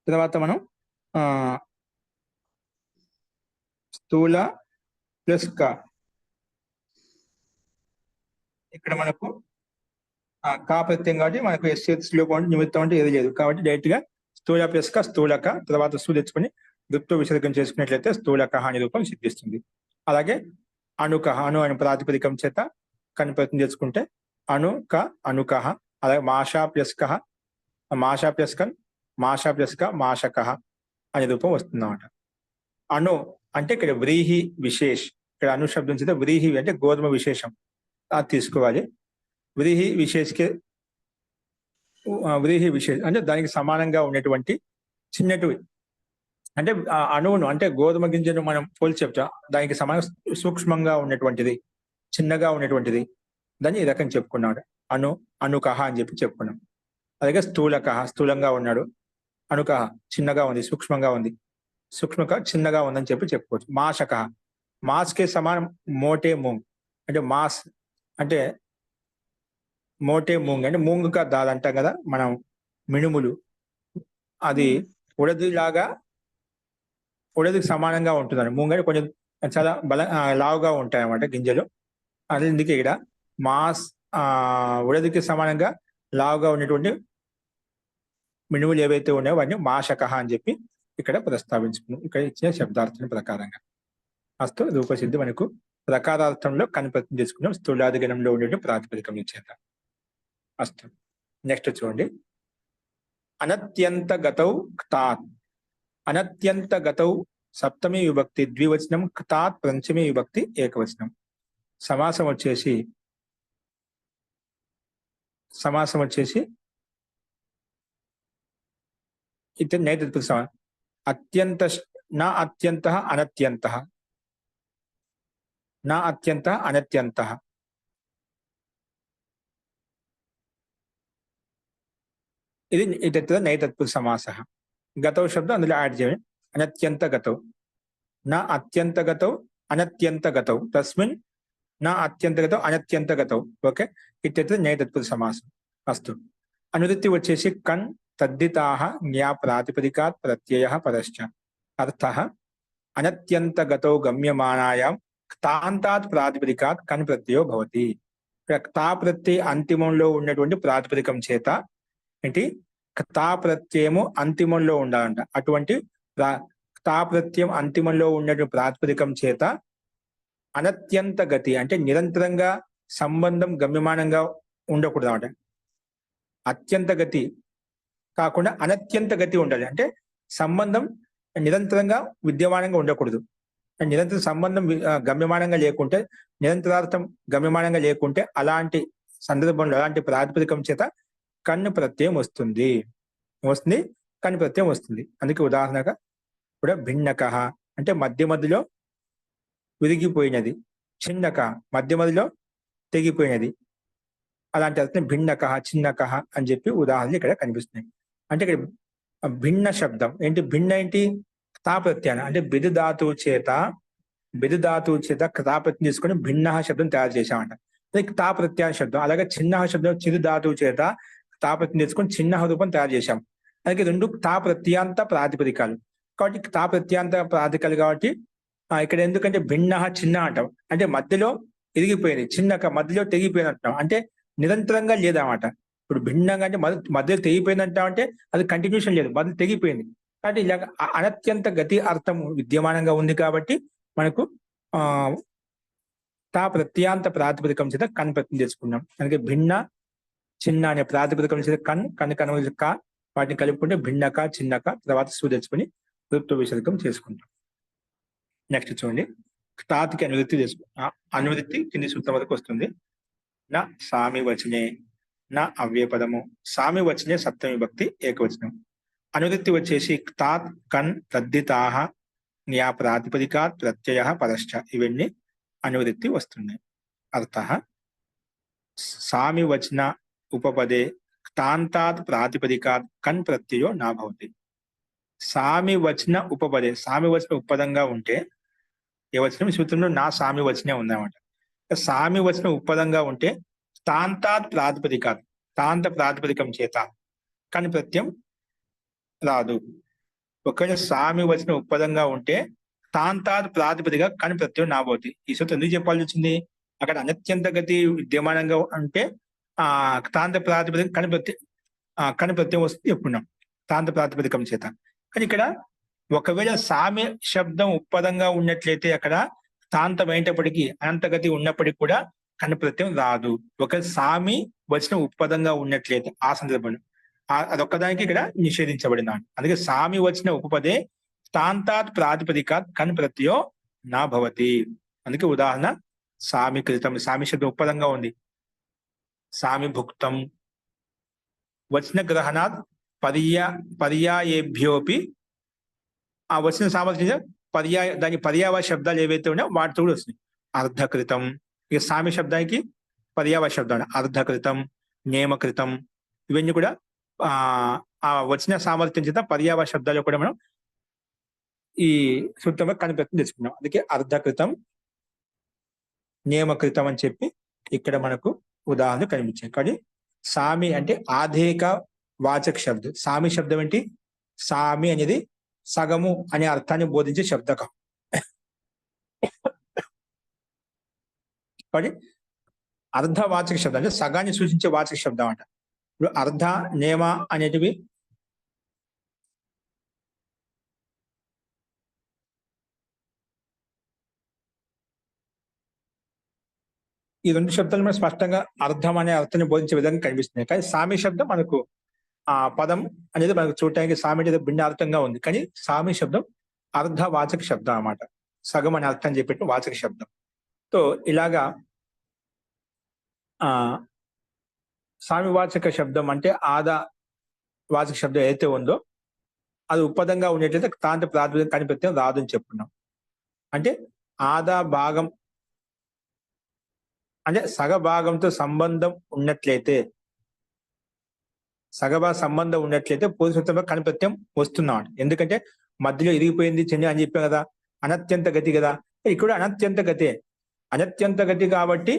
Speaker 1: తర్వాత మనం స్థూల ప్లస్ క. ఇక్కడ మనకు కా ప్రత్యయం కాబట్టి మనకు ఎస్లో నిమిత్తం అంటే ఏది లేదు. కాబట్టి డైరెక్ట్ గా స్థూల ప్లస్ క స్థూలక తర్వాత స్థూలు తెచ్చుకొని గుప్తో విసర్గం చేసుకున్నట్లయితే స్థూలక అనే రూపం సిద్ధిస్తుంది. అలాగే అణుక అణు అనే ప్రాతిపదికం చేత కను ప్రత్యయం తెచ్చుకుంటే అణుక అణుక. అలాగే మాషా ప్లస్ కహ మాషా ప్లస్ కన్ మాషా ప్లస్ క మాషక అనే రూపం వస్తుందన్నమాట. అణు అంటే ఇక్కడ వ్రీహి విశేష్. ఇక్కడ అణు శబ్దం చేత వ్రీహి అంటే గోధుమ విశేషం అది తీసుకోవాలి. వ్రీహి విశేష్కే వ్రీహి విశేష్ అంటే దానికి సమానంగా ఉన్నటువంటి చిన్నటివి అంటే అణువును అంటే గోధుమ గింజను మనం పోల్చి చెప్తాం. దానికి సమానం సూక్ష్మంగా ఉన్నటువంటిది, చిన్నగా ఉన్నటువంటిది, దాన్ని ఈ రకం చెప్పుకున్నాం. అణుకహ అని చెప్పి చెప్పుకున్నాం. అలాగే స్థూలకహ స్థూలంగా ఉన్నాడు, అణుకహ చిన్నగా ఉంది, సూక్ష్మంగా ఉంది, సూక్ష్మక చిన్నగా ఉందని చెప్పి చెప్పుకోవచ్చు. మాషకహ మాస్కే సమానం మోటే మూంగ్ అంటే మాస్ అంటే మోటే మూంగ్ అంటే మూంగుక దాల్ అంటాం కదా మనం మినుములు. అది ఉడదిలాగా ఉడదికి సమానంగా ఉంటుందండి. మూంగ్ అంటే కొంచెం చాలా లావుగా ఉంటాయి అన్నమాట గింజలు. అందుకే ఇక్కడ మాస్ ఉడదికి సమానంగా లావుగా ఉన్నటువంటి మినుములు ఏవైతే ఉన్నాయో వాటిని మాషకహ అని చెప్పి ఇక్కడ ప్రస్తావించుకున్నాం. ఇక్కడ ఇచ్చిన శబ్దార్థం ప్రకారంగా. అస్తు రూపసిద్ధి మనకు ప్రకారార్థంలో కనిపెత్తం చేసుకున్నాం స్థూలాది గణంలో ఉండే ప్రాతిపదికం ఇచ్చేత. అస్తు. నెక్స్ట్ చూడండి. అనత్యంత గతౌ క్తాత్. అనత్యంత గతౌ సప్తమి విభక్తి ద్వివచనం, క్తాత్ పంచమి విభక్తి ఏకవచనం. సమాసం వచ్చేసి ఇతర నైతత్పుక సమాసం. అత్యంత నా అత్యంత అనత్యంత నా అత్యంత అనత్యంత. ఇది ఇతర నైతత్పుక సమాస. గతౌ శబ్దం అందులో యాడ్ చేయండి. అనత్యంత గతౌ నా అత్యంత గతౌ అనత్యంత గతౌ తస్మిన్ నా అత్యంత గతౌ అనత్యంత గతౌ. ఓకే, ఇత్యత్ర నైతత్పుక సమాసం. అస్తు. అనువృత్తి వచ్చేసి కన్ తద్దితాః జ్ఞా ప్రాతిపదికాత్ ప్రత్యయః పరశ్చ. అర్థః అనత్యంత గతౌ గమ్యమానాయాం క్తాంతాత్ ప్రాతిపదికాత్ కన్ ప్రత్యయో భవతి. క్తా ప్రత్యయ అంతిమంలో ఉన్నటువంటి ప్రాతిపదికం చేత ఏంటి క్తా ప్రత్యయము అంతిమంలో ఉండాలంట. అటువంటి క్తా ప్రత్యయం అంతిమంలో ఉన్నటువంటి ప్రాతిపదికం చేత అనత్యంత గతి అంటే నిరంతరంగా సంబంధం గమ్యమానంగా ఉండకూడదు అన్నమాట. అత్యంత గతి కాకుండా అనత్యంత గతి ఉండాలి. అంటే సంబంధం నిరంతరంగా విద్యమానంగా ఉండకూడదు. నిరంతర సంబంధం గమ్యమానంగా లేకుంటే, నిరంతరార్థం గమ్యమానంగా లేకుంటే అలాంటి సందర్భంలో అలాంటి ప్రాతిపదికం చేత కన్ను ప్రత్యయం వస్తుంది. కన్ను ప్రత్యయం వస్తుంది. అందుకే ఉదాహరణగా కూడా భిన్నక అంటే మధ్య మధ్యలో విరిగిపోయినది, చిన్నక మధ్య మధ్యలో తెగిపోయినది. అలాంటి అర్థం భిన్నక, చిన్నక అని చెప్పి ఉదాహరణలు ఇక్కడ కనిపిస్తున్నాయి. అంటే ఇక్కడ భిన్న శబ్దం ఏంటి? భిన్న ఏంటి? క్తా ప్రత్యయం. అంటే బిదు ధాతువు చేత క్తా ప్రత్యయం తీసుకొని భిన్న శబ్దం తయారు చేశామంట. అది క్తా ప్రత్యయ శబ్దం. అలాగే చిన్న శబ్దం చిరు ధాతువు చేత క్తా ప్రత్యయం తీసుకొని చిన్న రూపం తయారు చేశాం. అలాగే రెండు క్తా ప్రత్యాంత ప్రాతిపదికాలు కాబట్టి క్తా ప్రత్యాంత ప్రాతిపదికలు కాబట్టి ఇక్కడ ఎందుకంటే భిన్న చిన్న అంటాం. అంటే మధ్యలో ఇరిగిపోయింది, చిన్నక మధ్యలో తెగిపోయింది అంటాం. అంటే నిరంతరంగా లేదన్నమాట. ఇప్పుడు భిన్నంగా అంటే మధ్యలో తెగిపోయింది అంటాం, అంటే అది కంటిన్యూషన్ లేదు, మధ్యలో తెగిపోయింది. కాబట్టి ఇలాగ అనత్యంత గతి అర్థం విద్యమానంగా ఉంది కాబట్టి మనకు తా ప్రత్యాంత ప్రాతిపదికం చేత కన్ ప్రత్యయం చేసుకున్నాం. అందుకే భిన్న చిన్న అనే ప్రాతిపదికం చేత కన్ను కా వాటిని కలుపుకుంటే భిన్నక, చిన్నక, తర్వాత సు తెచ్చుకొని ఋత్వ విసర్గం చేసుకుంటాం. నెక్స్ట్ చూడండి, క్తాతికి అనువృత్తి చేసుకుంటాం. అనువృత్తి కింది సూత్రం వరకు వస్తుంది. నా సామి వచనే నా అవ్యపదము. సామి వచనే సప్తమి భక్తి ఏకవచనం. అనువృత్తి వచ్చేసి క్తాత్ కన్ తద్దితాహ న్యా ప్రాతిపదికాత్ ప్రత్యయ పరశ్చ. ఇవన్నీ అనువృత్తి వస్తున్నాయి. అర్థ సామి వచన ఉపపదే క్తాంతాత్ ప్రాతిపదికాత్ కన్ ప్రత్యయో నా భవతి. సామి వచన ఉపపదే, సామి వచన ఉపపదంగా ఉంటే ఏ వచనం? సూత్రంలో నా సామి వచనే ఉందన్నమాట. సామి వచన ఉపపదంగా ఉంటే తాంతాత్ ప్రాతిపదికాత్, తాంత ప్రాతిపదికం చేత కన్ ప్రత్యయం రాదు. ఒకవేళ సామి వచన ఉపపదంగా ఉంటే తాంతాత్ ప్రాతిపదిక కన్ ప్రత్యయం నాభవతి. ఈ సూత్రం ఎందుకు చెప్పాల్సి వచ్చింది? అక్కడ అనత్యంత గతి విద్యమానంగా ఉంటే తాంత ప్రాతిపదిక కన్ ప్రత్యయం వస్తుంది చెప్పుకున్నాం, తాంత ప్రాతిపదికం చేత. కానీ ఇక్కడ ఒకవేళ సామి శబ్దం ఉపపదంగా ఉన్నట్లయితే అక్కడ తాంతం అయినప్పటికీ అనంతగతి ఉన్నప్పటికీ కూడా కన్ను ప్రత్యయం రాదు. ఒకవేళ సామి వచ్చిన ఉపపదంగా ఉన్నట్లయితే ఆ సందర్భంలో అదొక్కదానికి ఇక్కడ నిషేధించబడినాడు. అందుకే సామి వచ్చిన ఉపపదే తాంతాత్ ప్రాతిపదికాత్ కన్ ప్రత్యయో నా భవతి. అందుకే ఉదాహరణ సామి కృతం, సామి శబ్దం ఉపపదంగా ఉంది. సామి భుక్తం వచన గ్రహణాత్ పర్యాయేభ్యోపి ఆ వచ్చిన సామర్థ్యం దాని పర్యావ శబ్దాలు ఏవైతే ఉన్నాయో వాటితో కూడా వస్తున్నాయి. అర్ధకృతం, ఇక సామి శబ్దానికి పర్యావ శబ్దాలు అర్ధకృతం, నియమకృతం, ఇవన్నీ కూడా ఆ వచ్చిన సామర్థ్యం చేత పర్యావ శబ్దాలు కూడా మనం ఈ సూత్రంలో కనిపెట్టి తెచ్చుకున్నాం. అందుకే అర్ధకృతం, నియమకృతం అని చెప్పి ఇక్కడ మనకు ఉదాహరణ కనిపించాయి. కానీ సామి అంటే ఆధేక వాచక శబ్దం. సామి శబ్దం ఏంటి? సామి అనేది సగము అనే అర్థాన్ని బోధించే శబ్దకం. కానీ అర్ధవాచక శబ్దం అంటే సగాన్ని సూచించే వాచక శబ్దం అంట. ఇప్పుడు అర్ధ, నేమ అనేటివి ఈ రెండు శబ్దాలు మనకు స్పష్టంగా అర్థం అనే అర్థాన్ని బోధించే విధంగా కనిపిస్తున్నాయి. కానీ సామి శబ్దం మనకు ఆ పదం అనేది మనకు చూడటానికి సామి అనేది భిన్నార్థంగా ఉంది. కానీ సామి శబ్దం అర్ధవాచక శబ్దం అన్నమాట. సగం అనే అర్థం చెప్పేట వాచక శబ్దం. సో ఇలాగా సామి వాచక శబ్దం అంటే ఆదా వాచక శబ్దం ఏదైతే ఉందో అది ఉపపదంగా ఉండేట్లయితే తాంత ప్రాతిపదిక కనిపెత్తం రాదు అని చెప్పుకున్నాం. అంటే ఆదా భాగం అంటే సగభాగంతో సంబంధం ఉన్నట్లయితే, సంబంధం ఉన్నట్లయితే పూర్వ సూత్రంలో కనిపెత్తం వస్తున్నాం. ఎందుకంటే మధ్యలో ఇరిగిపోయింది చెంది అని చెప్పాం కదా, అనత్యంత గతి కదా. ఇక్కడ అనత్యంత గతే, అనత్యంత గతి కాబట్టి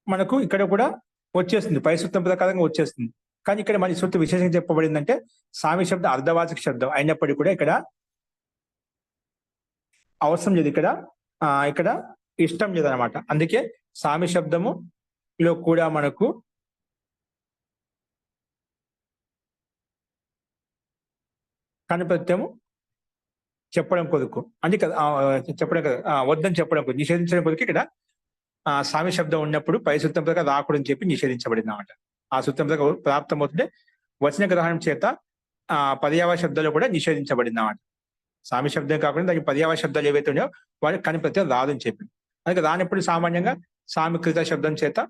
Speaker 1: మనకు ఇక్కడ కూడా వచ్చేస్తుంది, పై సూత్రం ప్రకారంగా వచ్చేస్తుంది. కానీ ఇక్కడ మన సూత్రం విశేషంగా చెప్పబడిందంటే సామి శబ్దం అర్ధవాచక శబ్దం అయినప్పటికీ కూడా ఇక్కడ అవసరం లేదు, ఇక్కడ ఇష్టం లేదనమాట. అందుకే సామి శబ్దములో కూడా మనకు కనిపెత్తము చెప్పడం కొరకు అంటే చెప్పడం కదా, వద్దని చెప్పడం కొరకు, నిషేధించడం కొరకు ఇక్కడ సామి శబ్దం ఉన్నప్పుడు పై సూత్రం ప్రకారం రాకూడదని చెప్పి నిషేధించబడింది అన్నమాట. ఆ సూత్రం ప్రకారం ప్రాప్తం అవుతుంటే వచన గ్రహణం చేత పర్యాయ శబ్దాలు కూడా నిషేధించబడింది అన్నమాట. సామి శబ్దం కాకుండా దానికి పర్యాయ శబ్దాలు ఏవైతే ఉన్నాయో వాటి కని ప్రత్యయం రాదని చెప్పి, అందుకే రానప్పుడు సామాన్యంగా సామికృత శబ్దం చేత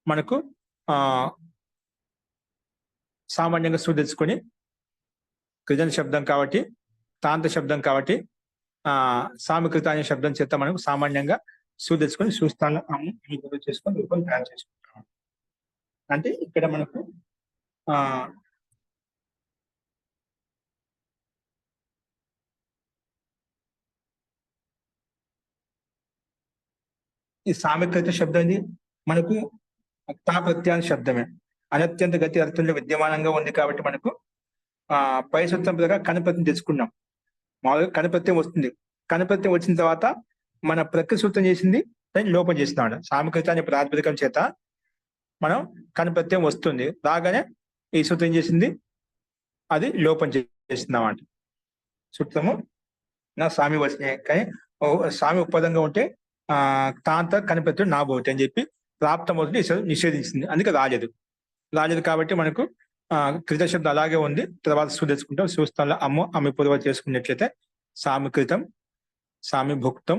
Speaker 1: మనకు సామాన్యంగా తెలుసుకొని కృజన శబ్దం కాబట్టి తాంత శబ్దం కాబట్టి సామికృత అనే శబ్దం చేత మనకు సామాన్యంగా తెలుసుకొని సుస్థానం చేసుకొని రూపం తయారు చేసుకుంటాం. అంటే ఇక్కడ మనకు ఈ సామికృత శబ్దం ఇది మనకు తా ప్రత్యాన శబ్దమే. అనత్యంత గతి అర్థంలో విద్యమానంగా ఉంది కాబట్టి మనకు పై సూత్రం ప్రకారం కనిపత్యం తెచ్చుకున్నాం. మామూలుగా కనిపత్యం వస్తుంది. కనిపత్యం వచ్చిన తర్వాత మన ప్రకృతి సూత్రం చేసింది దాన్ని లోపం చేస్తున్నాడు. సామికృత అనే ప్రాతిపదికం చేత మనం కనిపత్యం వస్తుంది. రాగానే ఈ సూత్రం చేసింది అది లోపం చేసిందన్నమాట. సూత్రము నా స్వామి వచ్చినాయి కానీ స్వామి ఉపదంగా ఉంటే తాంత కనిపత్యం నాబోటి అని చెప్పి ప్రాప్తమవుతుంది నిషేధించింది. అందుకే రాలేదు కాబట్టి మనకు కృత శబ్దం అలాగే ఉంది. తర్వాత తెచ్చుకుంటాం. సుస్థానంలో అమ్మ పూర్వ చేసుకున్నట్లయితే సామికృతం, సామి భుక్తం,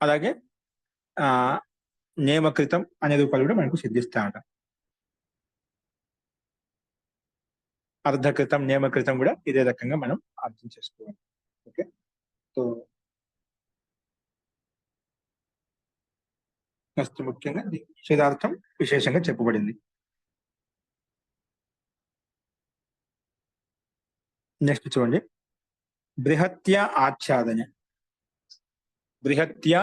Speaker 1: అలాగే నియమకృతం అనే రూపాలు కూడా మనకు సిద్ధిస్తాయట. అర్ధకృతం, నియమకృతం కూడా ఇదే రకంగా మనం అర్థం చేసుకోవాలి. ఓకే, సో నెక్స్ట్ ముఖ్యంగా నిషేధార్థం విశేషంగా చెప్పబడింది. నెక్స్ట్ చూడండి, బృహత్య ఆచ్ఛాదనే. బృహత్య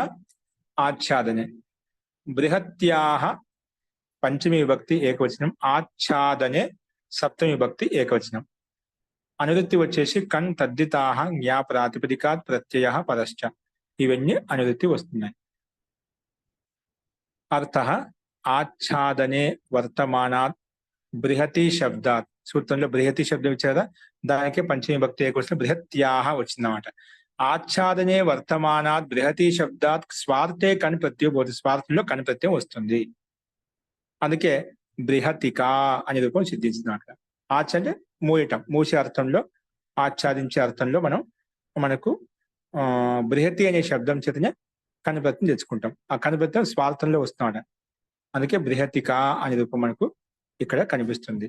Speaker 1: ఆచ్ఛాదనే, బృహత్యాహ పంచమి విభక్తి ఏకవచనం, ఆచ్ఛాదనే సప్తమి విభక్తి ఏకవచనం. అనువృత్తి వచ్చేసి కన్ తద్దితాహ జ్ఞా ప్రాతిపదికాత్ ప్రత్యయ పరశ్చ. ఇవన్నీ అనువృత్తి వస్తున్నాయి. అర్థ ఆచ్ఛాదనే వర్తమానాత్ బృహతి శబ్దాత్. సూత్రంలో బృహతి శబ్దం ఇచ్చారా, దానికే పంచమి భక్తి ఏకవచనం బృహత్యాహ వచ్చిందన్నమాట. ఆచ్ఛాదనే వర్తమానాత్ బృహతి శబ్దాత్ స్వార్థే కని ప్రత్యయం పోతుంది. స్వార్థంలో కని ప్రత్యయం వస్తుంది. అందుకే బృహతిక అనే రూపం సిద్ధించినట్ల. ఆచ అంటే మూయటం, మూసే అర్థంలో, ఆచ్ఛాదించే అర్థంలో మనకు బృహతి అనే శబ్దం చేతనే కనిప్రత్యం తెచ్చుకుంటాం. ఆ కనిప్రత్యం స్వార్థంలో వస్తున్నాడు. అందుకే బృహతిక అనే రూపం మనకు ఇక్కడ కనిపిస్తుంది.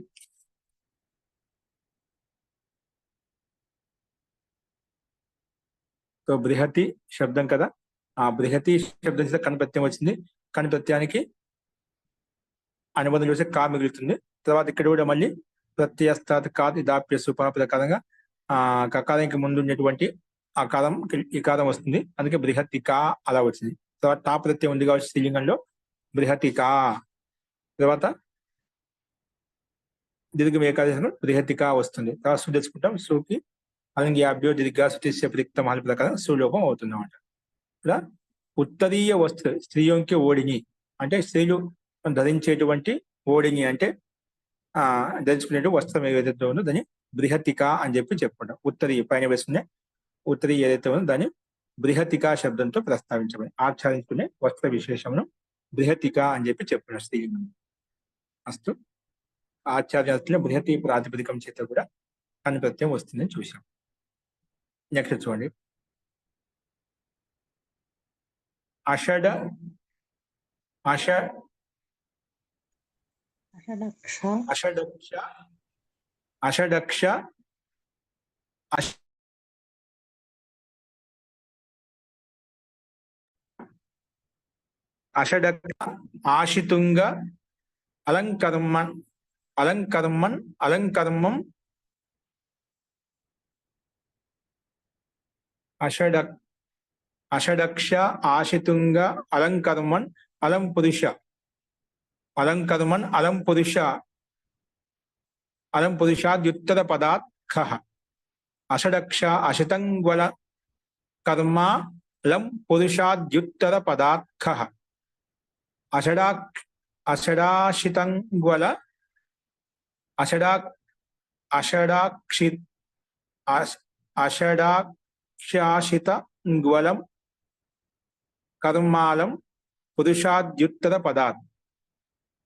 Speaker 1: సో బృహతి శబ్దం కదా, ఆ బృహతి శబ్దం చేత కనిప్రత్యం వచ్చింది. కనిప్రత్యానికి అనుబంధం చూస్తే కా మిగులుతుంది. తర్వాత ఇక్కడ కూడా మళ్ళీ ప్రత్యస్తాత్ కాత్ ఇదాప్య సుప ప్రకారంగా కకారానికి ముందు ఉన్నటువంటి ఆ కారం ఈ కారం వస్తుంది. అందుకే బృహతిక అలా వచ్చింది. తర్వాత టా ప్రత్యయం ఉంది కాబట్టి స్త్రీలింగంలో బృహతిక. తర్వాత దీర్ఘం ఏకాదశంలో బృహతిక వస్తుంది. తర్వాత సు తెచ్చుకుంటాం. సుకి అలంగ్యాభ్యో దీర్ఘ సుతిస్య ప్రిక్త మహల్ ప్రకారం సులోపం అవుతుంది అన్నమాట. ఇలా ఉత్తరీయ వస్త్ర స్త్రీయోంకి ఓడిని అంటే స్త్రీలు ధరించేటువంటి ఓడిని అంటే ధరించుకునే వస్త్రం ఏదైతే ఉందో దాన్ని బృహతిక అని చెప్పి చెప్పుకుంటాం. ఉత్తరీయ పైన వేసుకునే ఉత్తరీయ ఏదైతే ఉందో దాన్ని బృహతిక శబ్దంతో ప్రస్తావించబడి ఆచ్ఛాదించుకునే వస్త్ర విశేషమును బృహతిక అని చెప్పి చెప్పుకున్నాం స్త్రీలింగం. అస్తు ఆచ్ఛాదన బృహతి ప్రాతిపదికం చేత కూడా కనిప్రత్యయం వస్తుందని చూసాం. నెక్స్ట్ చూడండి, అషడక్ష ఆశితుంగ అలంకర్మం అషడక్ష ఆశితుంగ అలంకర్మన్ అలం పురుషాద్యుత్తర పదాత్ ఖః. అషడక్ష అశితంగ్వల కర్మ లం పురుషాద్యుత్తర పదాత్ ఖః.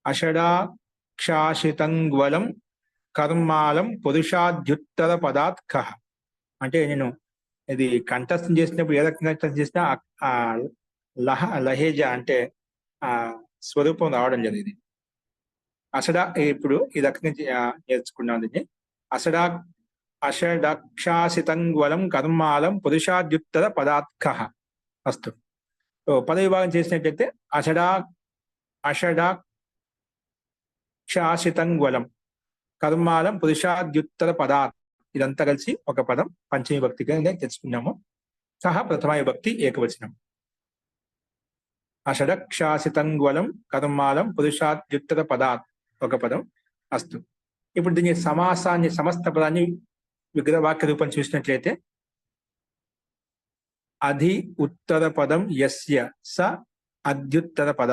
Speaker 1: అషడాక్షాషితంగ్వలం కర్మాలం పురుషాద్యుత్తర పదాత్ కహ. అంటే నేను ఇది కంఠస్థం చేసినప్పుడు ఏ రకంగా కంఠస్థం చేసినా ఆ లహేజ అంటే ఆ స్వరూపం రావడం జరిగింది. ఇప్పుడు ఈ రకంగా నేర్చుకున్నాను దీన్ని. అషడాక్షాసితంగ్వలం కర్మాలం పురుషాద్యుత్తర పదాత్ కహ. అస్తు. పదవిభాగం చేసినట్లయితే అషడాక్షాసితంగ్వలం కర్మాలం పురుషాద్యుత్తర పదాత్, ఇదంతా కలిసి ఒక పదం పంచమీ విభక్తిగా తెచ్చుకున్నాము. సహ ప్రథమ విభక్తి ఏకవచనం. అషడక్షాసితంగ్వలం కర్మాలం పురుషాద్యుత్తర పదాత్ ఒక పదం. అస్తు. ఇప్పుడు దీని సమాసాన్ని సమస్త పదాన్ని విగ్రహవాక్య రూపం చూసినట్లయితే అధి ఉత్తర పదం యస్య స అద్యుత్తర పద.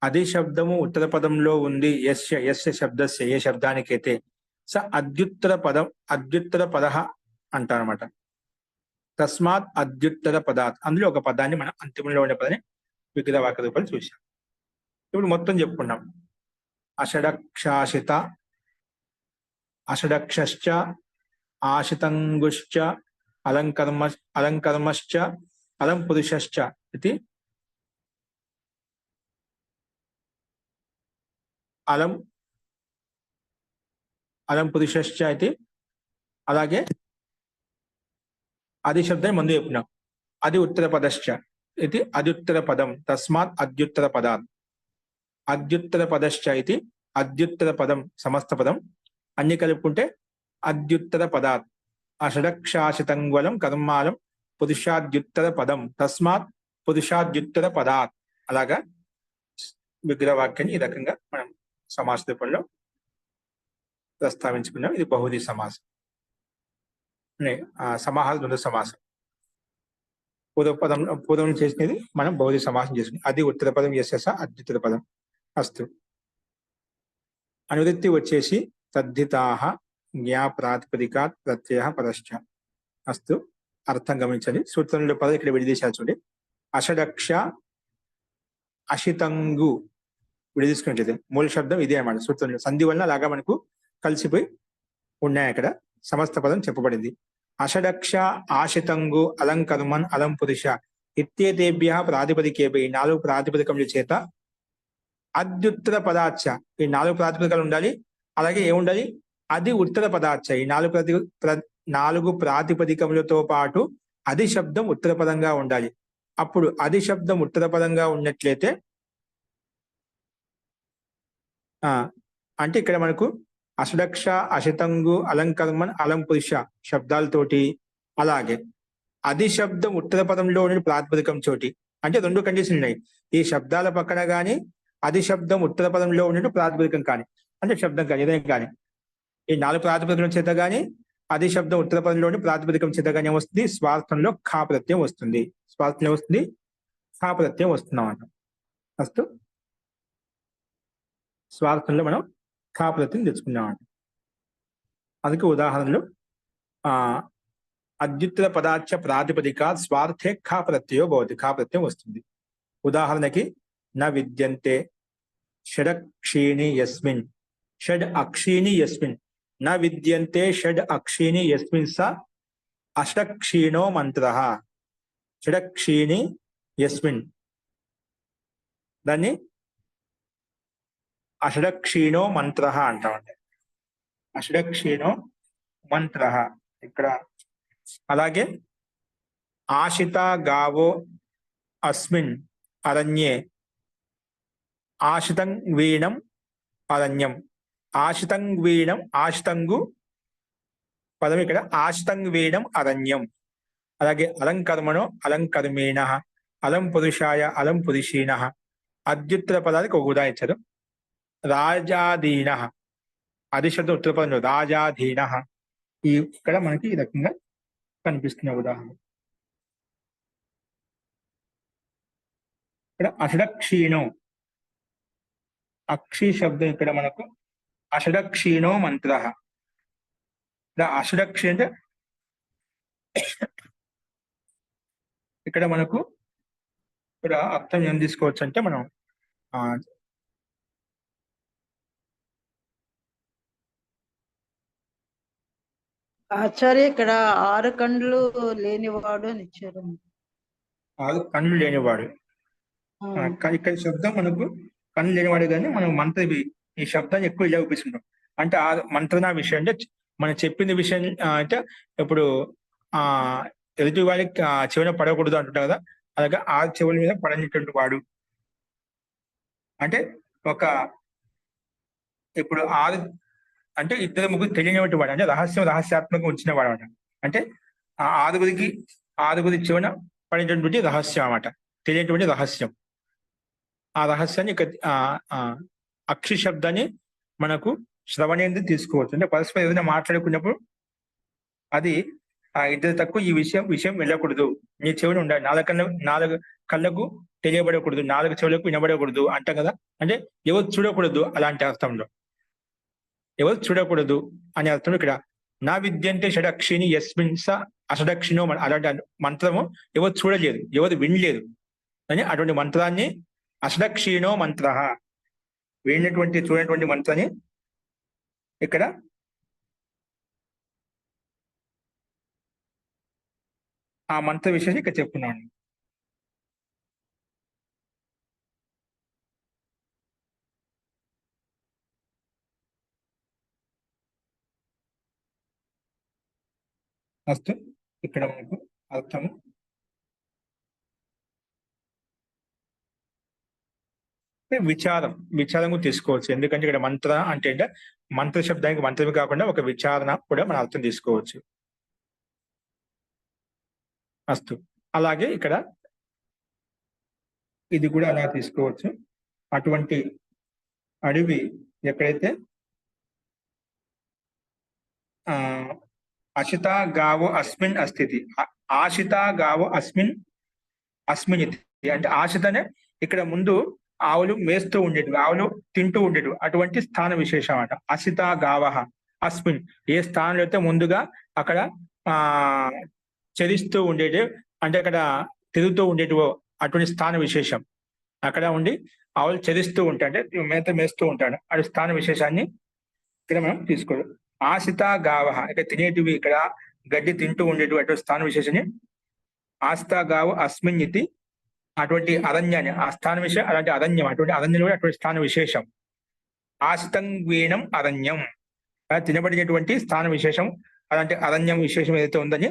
Speaker 1: అధి శబ్దము ఉత్తర పదంలో ఉంది. యస్య శబ్దస్య, ఏ శబ్దానికైతే స అద్యుత్తర పద అంటారన్నమాట. తస్మాత్ అద్యుత్తర పదాత్, అందులో ఒక పదాన్ని మనం అంతిమంలో ఉండే పదాన్ని విగ్రహవాక్య రూపాలు చూసాం. ఇప్పుడు మొత్తం చెప్పుకున్నాం. అషడక్షాషిత, అషడక్షశ్చ, ఆశితంగుశ్చ, అలంకర్మశ్చ, అలం పురుషశ్చ ఇది అలం పురుషశ్చ ఇది. అలాగే అది శబ్దాన్ని ముందు చెప్పినాం. అది ఉత్తర పదశ్చ ఇది అద్యుత్తర పదం. తస్మాత్ అద్యుత్తర పదాత్. అద్యుత్తర పదశ్చ ఇది అద్యుత్తర పదం సమస్త పదం. అన్ని కలుపుకుంటే అద్యుత్తర పదాత్. అషడక్షాశితంగ్వలం కర్మాలం పురుషాద్యుత్తర పదం. తస్మాత్ పురుషాద్యుత్తర పదాత్. అలాగా విగ్రహవాక్యాన్ని ఈ రకంగా మనం సమాస రూపంలో ప్రస్తావించుకున్నాం. ఇది బహువచన సమాసం. సమాహార ద్వంద్వ సమాసం. పూర్వం చేసినది మనం బహువచన సమాసం చేసుకున్నాం. అది ఉత్తర పదం యస్య అద్యుత్తర పదం. అస్తు. అనువృత్తి వచ్చేసి తద్ధితాః జ్ఞా ప్రాతిపదికాత్ ప్రత్యయ పదశ్చ. అస్తు. అర్థం గమనించండి. సూత్రంలో పదం ఇక్కడ విడదీశారు చూడండి. అషడక్ష అషితంగు విడదీసుకున్నట్లయితే మూల శబ్దం ఇదే అన్నమాట. సూత్రంలో సంధి వలన అలాగా మనకు కలిసిపోయి ఉన్నాయి. అక్కడ సమస్త పదం చెప్పబడింది. అషడక్ష ఆశితంగు అలంకర్మన్ అలం పురుష ఇత్యేతేభ్య ప్రాతిపదికేభ్య, ఈ 4 ప్రాతిపదికముల చేత అద్యుత్తర పదాచ, ఈ 4 ప్రాతిపదికలు ఉండాలి. అలాగే ఏముండాలి? అది ఉత్తర పదాచ, ఈ 4 ప్రాతిపదికములతో పాటు అది శబ్దం ఉత్తర పదంగా ఉండాలి. అప్పుడు అది శబ్దం ఉత్తర పదంగా ఉన్నట్లయితే అంటే ఇక్కడ మనకు అషడక్ష అషితంగు అలంకర్మన్ అలం పురుష శబ్దాలతోటి, అలాగే అది శబ్దం ఉత్తర పదంలో ఉన్న ప్రాతిపదికం చోటి, అంటే 2 కండిషన్లు ఉన్నాయి. ఈ శబ్దాల పక్కన కానీ అది శబ్దం ఉత్తర పదంలో ఉన్నట్టు ప్రాతిపదికం కానీ, అంటే శబ్దం కానీ ఏదైనా కానీ ఈ 4 ప్రాతిపదికం చేత కానీ అది శబ్దం ఉత్తర పదంలోని ప్రాతిపదికం చేత కానీ వస్తుంది. స్వార్థంలో ఖా ప్రత్యయం వస్తుంది. స్వార్థంలో వస్తుంది ఖా ప్రత్యయం వస్తుందన్నమాట. ఫస్ట్ స్వార్థంలో మనం ఖా ప్రత్యయం తెచ్చుకున్నామంట. అందుకే ఉదాహరణలు అద్యుత్తర పదాచ ప్రాతిపదిక స్వార్థే ఖా ప్రత్యయో భవతి, ఖా ప్రత్యయం వస్తుంది. ఉదాహరణకి న విద్యంతే షడక్షీణి యస్మిన్, షడ్ అక్షీణి యస్మిన్, న విద్యంతే షడ్ అక్షీణి యస్మిన్ స అష్టక్షీణో మంత్ర. షడక్షీణి యస్మిన్, దాన్ని అషడక్షీణో మంత్ర అంటామండి. అషడక్షీణో మంత్ర ఇక్కడ. అలాగే ఆశిత గావో అస్మిన్ అరణ్యే ఆశితం వీణం అరణ్యం. ఆశితం వీణం, ఆశితంగు పదం ఇక్కడ ఆశితం వీణం అరణ్యం. అలాగే అలంకర్మణో అలంకర్మేణ, అలం పురుషాయ అలం పురుషీణ. అద్యుత్తర పదానికి ఒక ఉదాహరణ ఇచ్చారు. రాజాధీన, అది శబ్దం ఉత్తర పదంలో రాజాధీన. ఇక్కడ మనకి ఈ రకంగా కనిపిస్తున్న ఉదాహరణ. ఇక్కడ అషడక్షీణో, అక్షి శబ్దం ఇక్కడ మనకు అషడక్షీణో మంత్ర. ఇక్కడ అషడక్షి అంటే ఇక్కడ మనకు ఇక్కడ అర్థం ఏం తీసుకోవచ్చు అంటే మనం
Speaker 3: ఆచార్య ఇక్కడ 6 కండ్లు లేనివాడు అని ఇచ్చారండి.
Speaker 1: 6 కళ్ళు లేనివాడు. ఇక్కడ శబ్దం మనకు కళ్ళు లేనివాడు, కానీ మనం మంత్ర ఈ శబ్దాన్ని ఎక్కువ ఇలా ఉపయోగిస్తుంటాం. అంటే ఆ మంత్రణ విషయం అంటే మనం చెప్పింది విషయం అంటే ఇప్పుడు ఎదుటి వారికి చెవిన పడకూడదు అంటుంటాం కదా, అలాగే ఆ చెవుల మీద పడనిటువంటి వాడు అంటే ఇప్పుడు 6 అంటే 2-3 తెలియనివంటి వాడు, అంటే రహస్యాత్మకంగా ఉంచిన వాడు అనమాట. అంటే ఆ 6 చెవిన పడేటటువంటి రహస్యం అన్నమాట, తెలియనటువంటి రహస్యం. ఆ రహస్యాన్ని అక్షి శబ్దాన్ని మనకు శ్రవణేంద్రియం తీసుకోవచ్చు. అంటే పరస్పరం ఏదైనా మాట్లాడుకున్నప్పుడు అది ఇద్దరు తక్కువ ఈ విషయం వెళ్ళకూడదు, నీ చెవులు ఉండాలి, 4 కళ్ళకు తెలియబడకూడదు, 4 చెవులకు వినబడకూడదు అంటాం కదా. అంటే ఎవరు చూడకూడదు అలాంటి అర్థంలో, ఎవరు చూడకూడదు అనే అర్థంలో ఇక్కడ నా విద్యంటే షడక్షిని యస్మిన్ స అషడక్షిణో అలాంటి మంత్రము ఎవరు చూడలేదు, ఎవరు వినలేదు అని అటువంటి మంత్రాన్ని అషడక్షీణో మంత్ర, చూడటువంటి మంత్రాన్ని ఇక్కడ ఆ మంత్ర విషయాన్ని ఇక్కడ చెప్తున్నాను. అస్తు ఇక్కడ మనకు అర్థము విచారం తీసుకోవచ్చు. ఎందుకంటే ఇక్కడ మంత్ర అంటే మంత్ర శబ్దానికి మంత్రమే కాకుండా ఒక విచారణ కూడా మనం అర్థం తీసుకోవచ్చు. అస్తు అలాగే ఇక్కడ ఇది కూడా అలా తీసుకోవచ్చు. అటువంటి అడవి ఎక్కడైతే అశితా గావో అస్మిన్ అస్థితి, ఆశితా గావో అస్మిన్ ఇది. అంటే ఆశితనే ఇక్కడ ముందు ఆవులు మేస్తూ ఉండేటివి, ఆవులు తింటూ ఉండేటివి, అటువంటి స్థాన విశేషం అట. అసితా గావహ అస్మిన్, ఏ స్థానంలో అయితే ముందుగా అక్కడ చరిస్తూ ఉండేటి, అంటే అక్కడ తిరుగుతూ ఉండేటివో అటువంటి స్థాన విశేషం. అక్కడ ఉండి ఆవులు చరిస్తూ ఉంటాయి, అంటే మేత మేస్తూ ఉంటాడు, అటు స్థాన విశేషాన్ని ఇక్కడ మనం తీసుకోవాలి. ఆసితా గావహ ఇక్కడ తినేటివి, ఇక్కడ గడ్డి తింటూ ఉండేటివి, అటువంటి స్థాన విశేషాన్ని ఆసితా గావ అస్మిన్ ఇది. అటువంటి అరణ్యాన్ని, ఆ స్థాన విషయం అలాంటి అరణ్యం, అటువంటి అరణ్యం కూడా అటువంటి స్థాన విశేషం. ఆసితం వీణం అరణ్యం, తినబడినటువంటి స్థాన విశేషం, అలాంటి అరణ్యం విశేషం ఏదైతే ఉందని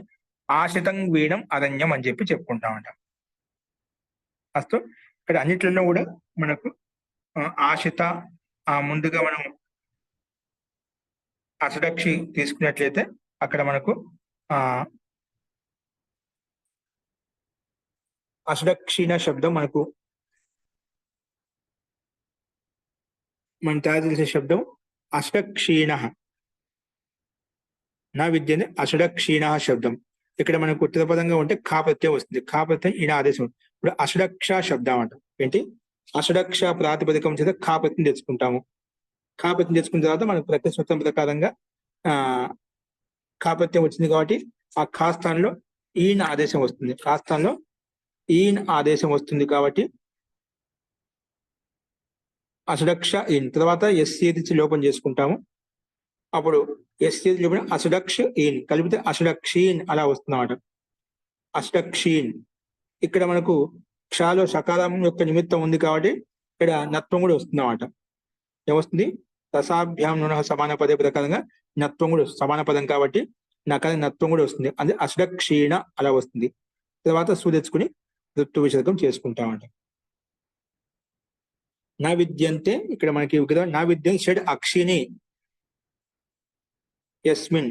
Speaker 1: ఆశితం వీణం అరణ్యం అని చెప్పి చెప్పుకుంటామంట. అస్తు ఇక్కడ అన్నిట్లలో కూడా మనకు ఆశిత ముందుగా మనం అషడక్షి తీసుకున్నట్లయితే అక్కడ మనకు అషడక్షిణ శబ్దం మనకు మనం తయారు చేసే శబ్దం అషడక్షీణ. నా విద్యని అషడక్షీణ శబ్దం. ఇక్కడ మనకు ఉత్తరపదంగా ఉంటే ఖా ప్రత్యయం వస్తుంది, ఖా ప్రత్యయం ఈయన ఆదేశం. ఇప్పుడు అషడక్ష శబ్దం అంట. ఏంటి? అషడక్ష ప్రాతిపదికం చేత ఖా ప్రత్యయం తెచ్చుకుంటాము. ఖా ప్రత్యయం తెచ్చుకున్న తర్వాత మనకు ప్రత్యయ సూత్రం ప్రకారంగా ఖా ప్రత్యయం వచ్చింది కాబట్టి ఆ ఖా స్థానంలో ఈయన ఆదేశం వస్తుంది, ఖా స్థానంలో ఈన్ ఆదేశం వస్తుంది కాబట్టి అషడక్ష ఇన్. తర్వాత ఎస్సీది లోపం చేసుకుంటాము, అప్పుడు ఎస్సీది లోపం అషడక్ష ఇన్ కలిపితే అషడక్షీన్ అలా వస్తుందన్నమాట. అషడక్షీన్. ఇక్కడ మనకు క్షాలో సకారం యొక్క నిమిత్తం ఉంది కాబట్టి ఇక్కడ నత్వం కూడా వస్తుందన్నమాట. ఏమొస్తుంది? రసాభ్యాం నూనె సమాన పదే ప్రకారంగా నత్వం కూడా సమాన పదం కాబట్టి నకాల నత్వం కూడా వస్తుంది, అది అషడక్షీణ అలా వస్తుంది. తర్వాత సు తెచ్చుకుని ఋతు విశేషకం చేసుకుంటామంట. నా విద్యంతే ఇక్కడ మనకి కదా, నా విద్యం షడ్ అక్షిని యస్మిన్.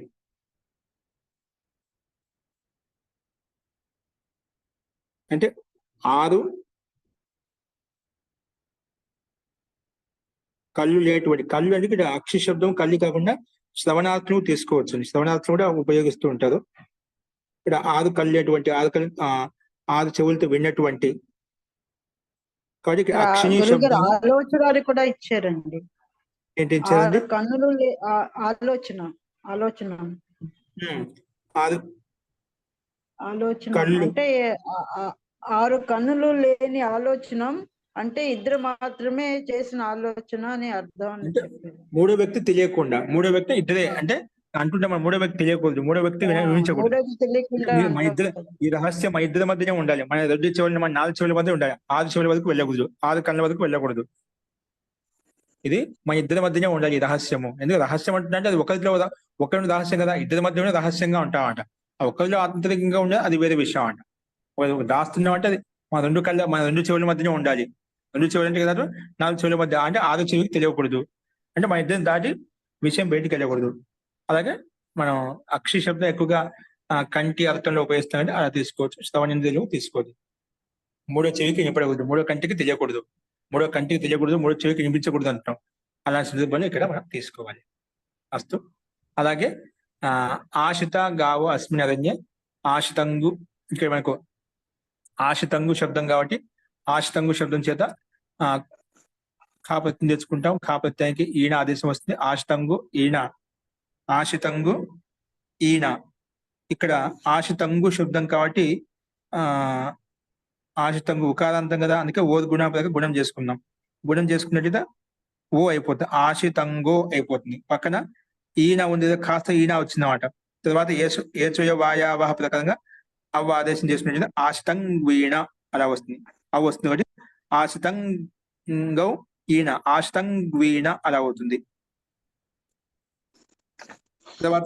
Speaker 1: అంటే 6 కళ్ళు లేటువంటి, కళ్ళు అంటే ఇక్కడ అక్షి శబ్దం కళ్ళు కాకుండా శ్రవణార్థం తీసుకోవచ్చు, శ్రవణార్థం కూడా ఉపయోగిస్తూ ఉంటారు. ఇక్కడ 6 కళ్ళు లేటువంటి, 6 చెవులతో విన్నటువంటి కాబట్టి అక్షిని శబ్దం.
Speaker 3: ఆలోచన కూడా ఇచ్చారండి.
Speaker 1: ఏంటి ఇచ్చారండి?
Speaker 3: కన్నులు ఆలోచన
Speaker 1: 6
Speaker 3: అంటే 6 కన్నులు లేని ఆలోచన అంటే ఇద్దరు మాత్రమే చేసిన ఆలోచన అని అర్థం.
Speaker 1: అంటే మూడో వ్యక్తి తెలియకుండా, మూడో వ్యక్తి ఇద్దరే, అంటే అంటుంటే మన మూడో వ్యక్తి తెలియకూడదు, మూడో వ్యక్తి ఊహించకూడదు.
Speaker 3: మూడోది తెలియకుండా
Speaker 1: మన ఇద్దరు ఈ రహస్యం మన ఇద్దరి మధ్యనే ఉండాలి. మన 2 చెవులు మన 4 చెవుల మధ్య ఉండాలి. 6 చెవుల వరకు వెళ్ళకూడదు, 6 కళ్ళ వరకు వెళ్ళకూడదు. ఇది మన ఇద్దరి మధ్యనే ఉండాలి ఈ రహస్యము. ఎందుకంటే రహస్యం అంటే అది ఒకరిని రహస్యం కదా, ఇద్దరి మధ్యనే రహస్యంగా ఉంటామంట. ఆ ఒకరిలో ఆంతరికంగా ఉండేది అది వేరే విషయం అంట. దాస్తున్నాం అంటే అది మన 2 చెవుల మధ్యనే ఉండాలి. 2 చెవులు అంటే కదా 4 చెవుల మధ్య, అంటే 6 చెవికి తెలియకూడదు. అంటే మన ఇద్దరిని దాటి విషయం బయటికి వెళ్ళకూడదు. అలాగే మనం అక్షి శబ్దం ఎక్కువగా కంటి అర్థంలో ఉపయోగిస్తామంటే అలా తీసుకోవచ్చు. శ్రవణేంద్రియంలో తీసుకోవచ్చు. మూడో చెవికి వినపడకూడదు, మూడో కంటికి తెలియకూడదు, మూడో కంటికి తెలియకూడదు, మూడో చెవికి వినిపించకూడదు అంటాం. అలాంటి సందర్భంలో ఇక్కడ మనం తీసుకోవాలి. అస్తు. అలాగే ఆశిత గావు అస్మిన్ అరణ్య ఆశితంగు, ఇక్కడ మనకు ఆశితంగు శబ్దం కాబట్టి ఆశితంగు శబ్దం చేత ఖా ప్రత్యయం తెచ్చుకుంటాం. ఖా ప్రత్యయానికి ఈణ ఆదేశం వస్తుంది. ఆశితంగు ఈణ, ఆశితంగు ఈణ. ఇక్కడ ఆశితంగు శబ్దం కాబట్టి ఆశితంగు ఉకారాంతం కదా, అందుకే ఓ గుణాపదక గుణం చేసుకున్నాం. గుణం చేసుకున్నట్టుగా ఓ అయిపోతుంది, ఆశితంగో అయిపోతుంది. పక్కన ఈయన ఉంది, కాస్త ఈయన వచ్చిందన్నమాట. తర్వాత ఏచోయ వాయావాహ ప్రకారంగా అవ్వ ఆదేశం చేసుకున్నట్టుగా ఆశితంగీణ అలా వస్తుంది. అవి వస్తుంది కాబట్టి ఆశితంగౌ ఈయన, ఆశితంగీణ అలా అవుతుంది. తర్వాత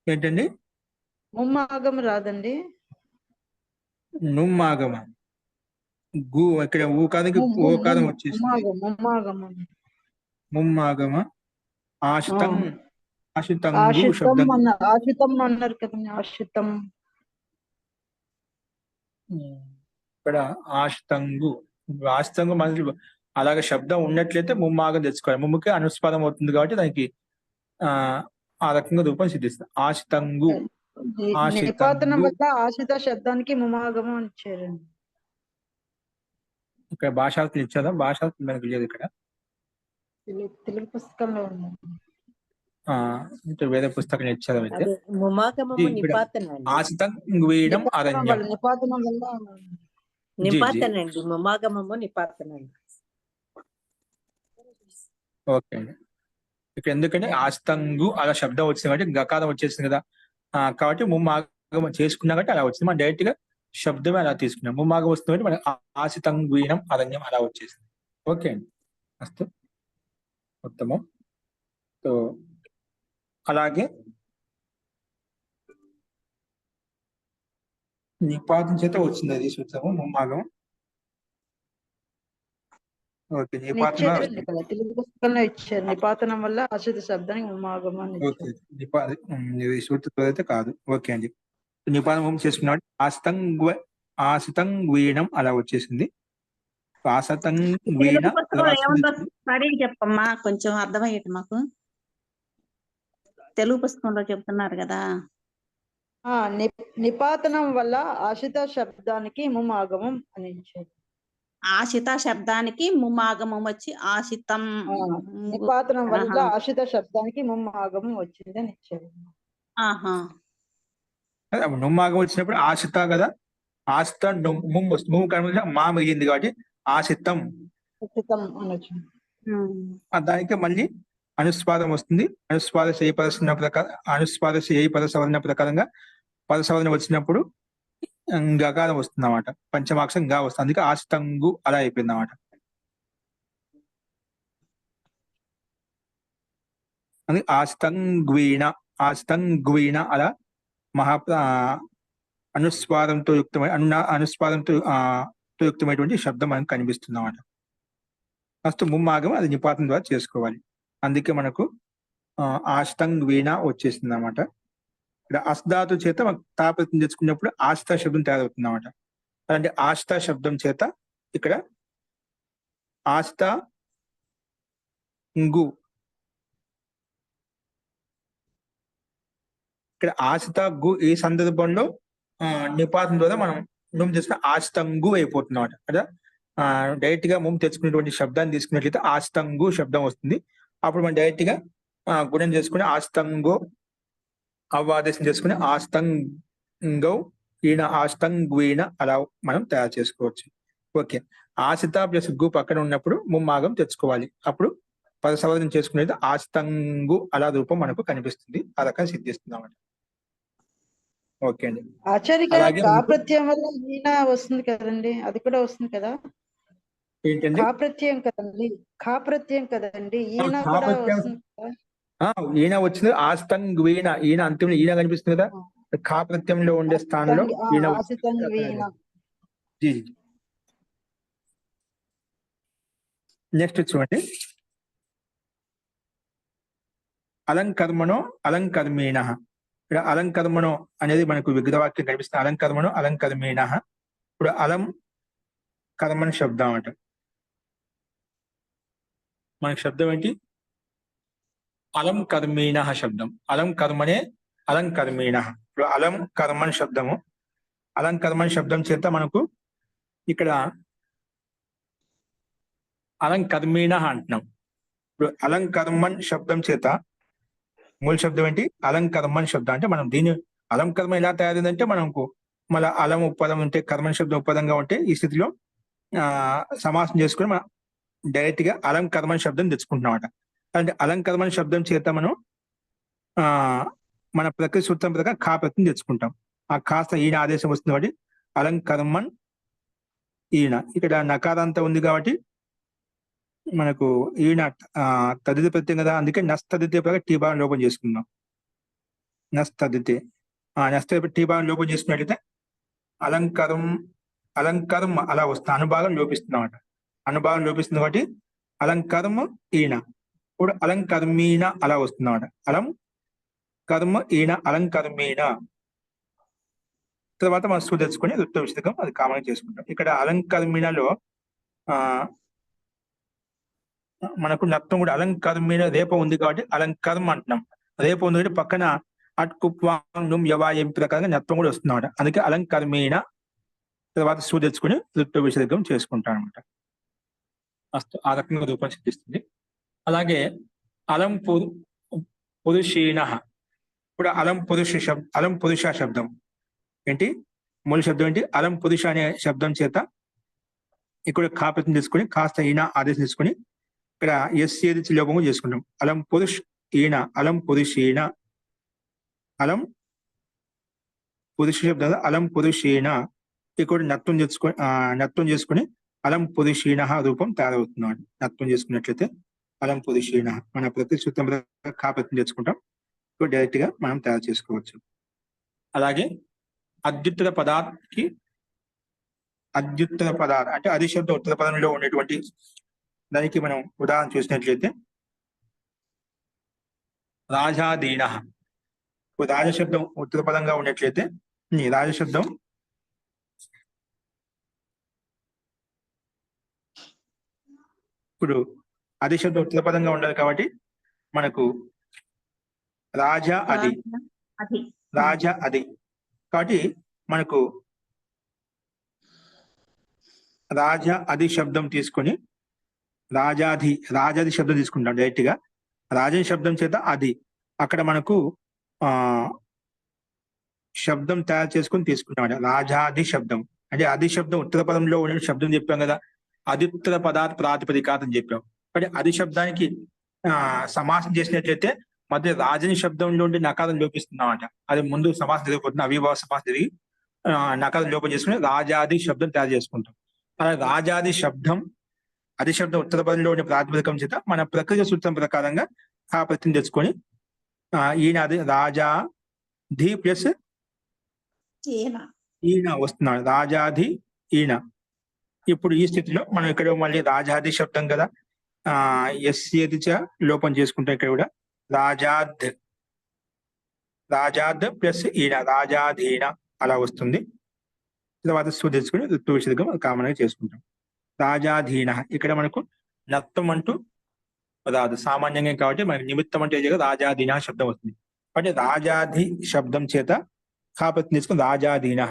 Speaker 1: ఏంటండి
Speaker 3: ముమ్మాగం రాదండి,
Speaker 1: నుమ్మాగమ గు ఇక్కడ ఊకానికి ఓకారం వచ్చేసి ముమ్మాగమ ఆశితం ఆశితంగు శబ్దం
Speaker 3: ఆశితం అన్నారు కదండి. ఆశితం
Speaker 1: ఇక్కడ ఆశితంగు ఆశితంగు మనకి అలాగే శబ్దం ఉన్నట్లయితే ముమ్మాగం తెచ్చుకోవాలి. ముమ్ముకి అనుస్పాదం అవుతుంది కాబట్టి దానికి ఆ రకంగా రూపం సిద్ధిస్తుంది. ఆశితంగు
Speaker 3: నిపాతనం వల్ల ఆశిత శబ్దానికి ముమ్మాగము అని ఇచ్చారండి.
Speaker 1: ఇక్కడ భాషార్థం ఇచ్చారా? భాషార్థం మనకు లేదు ఇక్కడ,
Speaker 3: తెలుగు పుస్తకంలో ఉంది.
Speaker 1: వేరే పుస్తకం ఇచ్చారా? అయితే ఆశితంగీణం అరణ్యం
Speaker 3: నిపాతనం వల్ల
Speaker 4: నిపాతనండి, ముమాగమము నిపాతనండి.
Speaker 1: ఓకే అండి. ఇక్కడ ఎందుకంటే ఆశితంగు అలా శబ్దం వచ్చింది కాబట్టి గకారం వచ్చేసింది కదా, కాబట్టి ముమ్మాగం చేసుకున్నా కాబట్టి అలా వచ్చింది. మనం డైరెక్ట్ గా శబ్దమే అలా తీసుకున్నాం. ముమ్మాగం వస్తుంది కాబట్టి మనకి ఆశితంగీణం అరణ్యం అలా వచ్చేసింది. ఓకే అండి, అస్తు ఉత్తమం. సో అలాగే నిపాతం చేత వచ్చింది అది సూత్రము ముమ్మాగం. ఓకే,
Speaker 3: తెలుగు పుస్తకంలో ఇచ్చారు. నిపాతనం వల్ల ఆశిత శబ్దానికి ముమ్మాగం అని.
Speaker 1: ఓకే, సూత్రం అయితే కాదు. ఓకే అండి, నిపాతం చేసుకున్నాడు. ఆశితంగీణం అలా వచ్చేసింది. ఆశితంగీణ
Speaker 2: చెప్పమ్మా, కొంచెం అర్థమయ్యేది మాకు. తెలుగు పుస్తకంలో చెప్తున్నారు కదా,
Speaker 3: నిపాతనం వల్ల ఆశిత శబ్దానికి ముమ్మాగమం అని ఇచ్చారు.
Speaker 2: ఆశిత శబ్దానికి ముమ్మాగమం వచ్చి ఆశితం,
Speaker 3: నిపాతనం వల్ల ఆశిత శబ్దానికి ముమ్మాగమం వచ్చింది అని ఇచ్చారు.
Speaker 1: ముమ్మాగం వచ్చినప్పుడు ఆశిత కదా, ఆశిత ముమ్ వస్తుంది. ముమ్ కనుక మా మిగిలింది కాబట్టి ఆశితం
Speaker 3: అనొచ్చు.
Speaker 1: దానికి మళ్ళీ అనుస్వాదం వస్తుంది. అనుస్వాద శయ పదసవరణ ప్రకారం, అనుస్వాద శయ పదసవరణ ప్రకారంగా పదసవరణ వచ్చినప్పుడు గకారం వస్తుంది అన్నమాట. పంచమాక్షరం గా వస్తుంది. అందుకే ఆశితంగు అలా అయిపోయింది అన్నమాట. అందుకే ఆశితంగీణ అలా అనుస్వాదంతో అనుస్వాదంతో యుక్తమైనటువంటి శబ్దం మనకు కనిపిస్తుంది అన్నమాట. ఫస్ట్ ముమ్మాగం అది నిపాతం ద్వారా చేసుకోవాలి. అందుకే మనకు ఆశితంగీణ వచ్చేసింది అన్నమాట. ఇక్కడ అస్ధాతు చేత తాపత్యం తెచ్చుకున్నప్పుడు ఆశిత శబ్దం తయారవుతుంది అన్నమాట. అలాంటి ఆశిత శబ్దం చేత ఇక్కడ ఆశితంగు, ఇక్కడ ఆశిత గు ఈ సందర్భంలో నిపాతం ద్వారా మనం ముమ్ చేసుకున్న ఆశితంగు అయిపోతుంది అన్నమాట. కదా డైరెక్ట్ గా ముమ్ తెచ్చుకునేటువంటి శబ్దాన్ని తీసుకున్నట్లయితే ఆశితంగు శబ్దం వస్తుంది. అప్పుడు మనం డైరెక్ట్ గా గుణం చేసుకుని ఆశితంగో అవాదేశం చేసుకుని ఆశితంగౌ ఈయన ఆశితంగీణ అలా మనం తయారు చేసుకోవచ్చు. ఓకే, ఆశిత ప్లస్ గు పక్కన ఉన్నప్పుడు ముమ్మాగం తెచ్చుకోవాలి. అప్పుడు పదసవర్ణం చేసుకునేది ఆస్తంగు అలా రూపం మనకు కనిపిస్తుంది. ఆ రకంగా సిద్ధిస్తుంది అన్నమాట. ఓకే అండి.
Speaker 3: ఆచార్య
Speaker 1: అలాగే
Speaker 3: కా
Speaker 1: మనకు
Speaker 3: ప్రత్యయం వల్ల ఈయన వస్తుంది కదండి, అది కూడా వస్తుంది కదా.
Speaker 1: ఏంటండి
Speaker 3: ఖా ప్రత్యయం కదండి, ఖా ప్రత్యయం కదండి, ఈయన
Speaker 1: ఖా
Speaker 3: కూడా
Speaker 1: ప్రత్యయం
Speaker 3: వస్తుంది కదా.
Speaker 1: ఈయన వచ్చింది ఆస్తంగ్ వీణ, ఈయన అంతిమ ఈయన కనిపిస్తుంది కదా. ఖా ప్రత్యయంలో ఉండే స్థానంలో ఈయన
Speaker 3: అసితంగి వీణ.
Speaker 1: నెక్స్ట్ చూడండి, అలంకర్మణో అలంకర్మీణ. ఇక్కడ అలంకర్మణో అనేది మనకు విగ్రహవాక్యం కనిపిస్తుంది. అలంకర్మణో అలంకర్మీణ. ఇప్పుడు అలం కర్మణ శబ్దం అంట. మనకి శబ్దం ఏంటి? అలం కర్మీణ శబ్దం. అలం కర్మనే అలం కర్మీణ. ఇప్పుడు అలం కర్మణ శబ్దము, అలం కర్మణ శబ్దం చేత మనకు ఇక్కడ అలం కర్మీణ అంటున్నాం. ఇప్పుడు అలం కర్మన్ శబ్దం చేత మూల శబ్దం ఏంటి? అలం కర్మన్ శబ్దం. అంటే మనం దీన్ని అలం కర్మ ఎలా తయారైందంటే మనకు మళ్ళీ అలం ఉపదం ఉంటే కర్మన్ శబ్దం ఉపదంగా ఉంటే ఈ స్థితిలో సమాసం చేసుకుని మనం డైరెక్ట్ గా అలం కర్మన్ శబ్దం తెచ్చుకుంటున్నాం అన్నమాట. అంటే అలం కర్మన్ శబ్దం చేత మనం మన ప్రకృతి సూత్రం ప్రకారం ఖా ప్రత్యయం తెచ్చుకుంటాం. ఆ కాస్త ఈయన ఆదేశం వస్తుంది కాబట్టి అలం కర్మన్ ఈయన. ఇక్కడ నకారాంత ఉంది కాబట్టి మనకు ఈయన తదిత ప్రత్యయం కదా, అందుకే నస్తదితే ప్రకారం టీ భాగం లోపం చేసుకుందాం. నస్తదితే టీ భాగం లోపం చేసుకున్నట్లయితే అలంకరం అలంకరం అలా వస్తుంది. అనుభాగం లోపిస్తున్నాం అట. అనుభాగం లోపిస్తుంది కాబట్టి అలంకర్మ ఈయన. ఇప్పుడు అలంకర్మీణ అలా వస్తున్నాం. అలం కర్మ ఈయన అలంకర్మీణ. తర్వాత మనం సు తెచ్చుకొని రుత్వ విశదకం అది కామన్ చేసుకుంటాం. ఇక్కడ అలంకర్మీణలో మనకు నత్వం కూడా అలంకర్మీణ రేప ఉంది కాబట్టి అలంకర్మ అంటున్నాం. రేప ఉంది కాబట్టి పక్కన అట్కుప్వాంగ్ యవాయం ప్రకారంగా నత్వం కూడా వస్తున్నాం. అందుకే అలంకర్మీణ తర్వాత సు తెచ్చుకొని రుత్వ విశదకం చేసుకుంటాం అనమాట. ఆ రకంగా రూపం సిద్ధిస్తుంది. అలాగే అలం పురుషీణ. ఇప్పుడు అలం పురుష శబ్దం ఏంటి? మూల శబ్దం ఏంటి? అలం పురుష అనే శబ్దం చేత ఇక్కడ ఖా ప్రత్యయం తీసుకొని కాస్త ఈయన ఆదేశం తీసుకొని ఇక్కడ ఎస్ ఏది లోపము చేసుకుంటాం. అలం పురుష్ ఈయన, అలం పురుషీణ. అలం పురుష శబ్దం అలం పురుషీణ. ఇక్కడ నత్వం చేసుకొని అలం పురుషీణ రూపం తయారవుతున్నాడు. నత్వం చేసుకున్నట్లయితే అలం పురుషీణ. మన ప్రతి సూత్రం ఖా ప్రత్యయం తెచ్చుకుంటాం. ఇప్పుడు డైరెక్ట్ గా మనం తయారు చేసుకోవచ్చు. అలాగే అద్యుత్తర పదార్థకి అద్యుత్తర పదార్థ అంటే అది శబ్దం ఉత్తర పదంలో ఉండేటువంటి దానికి మనం ఉదాహరణ చూసినట్లయితే రాజాదీన. ఇప్పుడు రాజశబ్దం ఉత్తర పదంగా ఉన్నట్లయితే రాజశబ్దం ఇప్పుడు అది శబ్దం ఉత్తర పదంగా ఉండాలి కాబట్టి మనకు రాజా అది రాజా అది కాబట్టి మనకు రాజా అది శబ్దం తీసుకొని రాజాది శబ్దం తీసుకుంటాం డైరెక్ట్ గా. రాజా శబ్దం చేత అది అక్కడ మనకు శబ్దం తయారు చేసుకొని తీసుకుంటాం. రాజాది శబ్దం అంటే అది శబ్దం ఉత్తర పదంలో ఉండే శబ్దం చెప్పాం కదా, అదిత్తర పదార్థ ప్రాతిపదికాత అని చెప్పాం. అంటే అది శబ్దానికి సమాసం చేసినట్లయితే మధ్య రాజని శబ్దంలో ఉండి నకారం లోపిస్తున్నామట. అది ముందు సమాసం జరిగిపోతుంది, అవిభావ సమాసం జరిగి నకారం లోపం చేసుకుని రాజాది శబ్దం తయారు చేసుకుంటాం. అలా రాజాది శబ్దం అది శబ్దం ఉత్తర పదంలో ఉండే ప్రాతిపదికం చేత మన ప్రకృతి సూత్రం ప్రకారంగా ఖా ప్రత్యయం తెచ్చుకొని ఈయన అది రాజాధి ప్లస్ ఈయన వస్తున్నాడు. రాజాధి ఈయన. ఇప్పుడు ఈ స్థితిలో మనం ఇక్కడ మళ్ళీ రాజాది శబ్దం కదా, ఎస్ఏది లోపం చేసుకుంటాం. ఇక్కడ కూడా రాజాద్ ప్లస్ ఈయన రాజాధీన అలా వస్తుంది. తర్వాత సు తెచ్చుకొని ఋతు విశదకం కామన్ గా చేసుకుంటాం. రాజాధీన ఇక్కడ మనకు నత్వం అంటూ రాదు సామాన్యంగా కాబట్టి మనకి నిమిత్తం అంటే రాజాధీన శబ్దం వస్తుంది. కాబట్టి రాజాధి శబ్దం చేత ఖా ప్రత్యయం తీసుకుని రాజాధీన.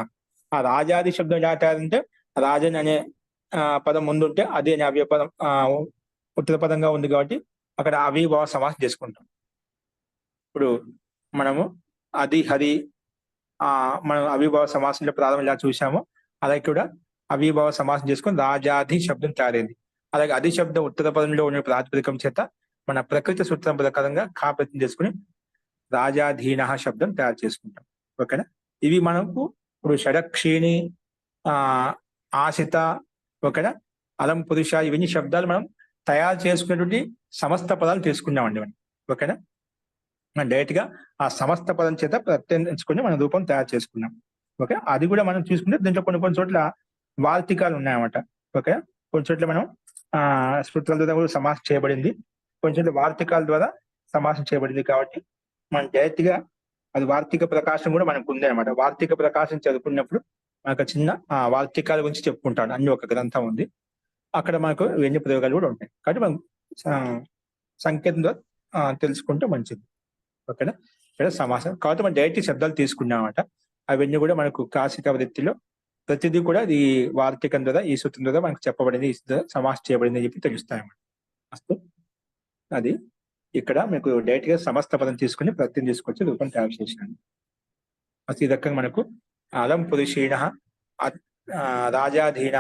Speaker 1: ఆ రాజాది శబ్దం ఎలా తయారంటే రాజన్ అనే పదం ముందుంటే అదే అనే అవ్య పదం ఉత్తర పదంగా ఉంది కాబట్టి అక్కడ అవిభావ సమాసం చేసుకుంటాం. ఇప్పుడు మనము అది హరి మనం అవిభావ సమాసంలో ప్రారంభం ఇలా చూసాము, అలాగే కూడా అవిభావ సమాసం చేసుకొని రాజాది శబ్దం తయారైంది. అలాగే అది శబ్దం ఉత్తర పదంలో ఉన్న ప్రాతిపదికం చేత మన ప్రకృతి సూత్రం ప్రకారంగా కా ప్రత్యయం చేసుకుని రాజాధీన శబ్దం తయారు చేసుకుంటాం. ఓకేనా? ఇవి మనకు ఇప్పుడు షడక్షిణి, ఆశిత, ఓకేనా, అలం పురుష, ఇవన్నీ శబ్దాలు మనం తయారు చేసుకునేటువంటి సమస్త పదాలు తీసుకున్నామండి మనం. ఓకేనా? మనం డైరెక్ట్ గా ఆ సమస్త పదం చేత ప్రత్యయించుకుని మన రూపం తయారు చేసుకున్నాం. ఓకే, అది కూడా మనం చూసుకుంటే దీంట్లో కొన్ని చోట్ల వార్తికాలు ఉన్నాయన్నమాట. ఓకే, కొన్ని చోట్ల మనం స్మృతుల ద్వారా కూడా సమాసం చేయబడింది, కొన్ని చోట్ల వార్తికాల ద్వారా సమాసం చేయబడింది. కాబట్టి మనం డైరెక్ట్ గా అది వార్తిక ప్రకాశం కూడా మనకు ఉంది అనమాట. వార్తిక ప్రకాశం చదువుకున్నప్పుడు మనకు చిన్న వార్తికాల గురించి చెప్పుకుంటాడు, అన్ని ఒక గ్రంథం ఉంది, అక్కడ మనకు ఎన్ని ప్రయోగాలు కూడా ఉంటాయి. కాబట్టి మనం సంకేతం ద్వారా తెలుసుకుంటే మంచిది. ఓకేనా? ఇక్కడ సమాసం కాబట్టి మనం డైరెక్ట్ శబ్దాలు తీసుకున్నామన్నమాట. అవన్నీ కూడా మనకు కాశిక వృత్తిలో ప్రతిదీ కూడా ఈ వార్తికం ద్వారా, ఈ సూత్రం ద్వారా మనకు చెప్పబడింది, ఈ సమాసం చేయబడింది అని చెప్పి తెలుస్తాయన్నమాట. అస్తు అది ఇక్కడ మీకు డైరెక్ట్ గా సమస్త పదం తీసుకుని ప్రత్యయం తీసుకొచ్చి రూపం తయారు చేసినాను. అసలు ఈ రకంగా మనకు అలం పురుషీణ, రాజాధీన,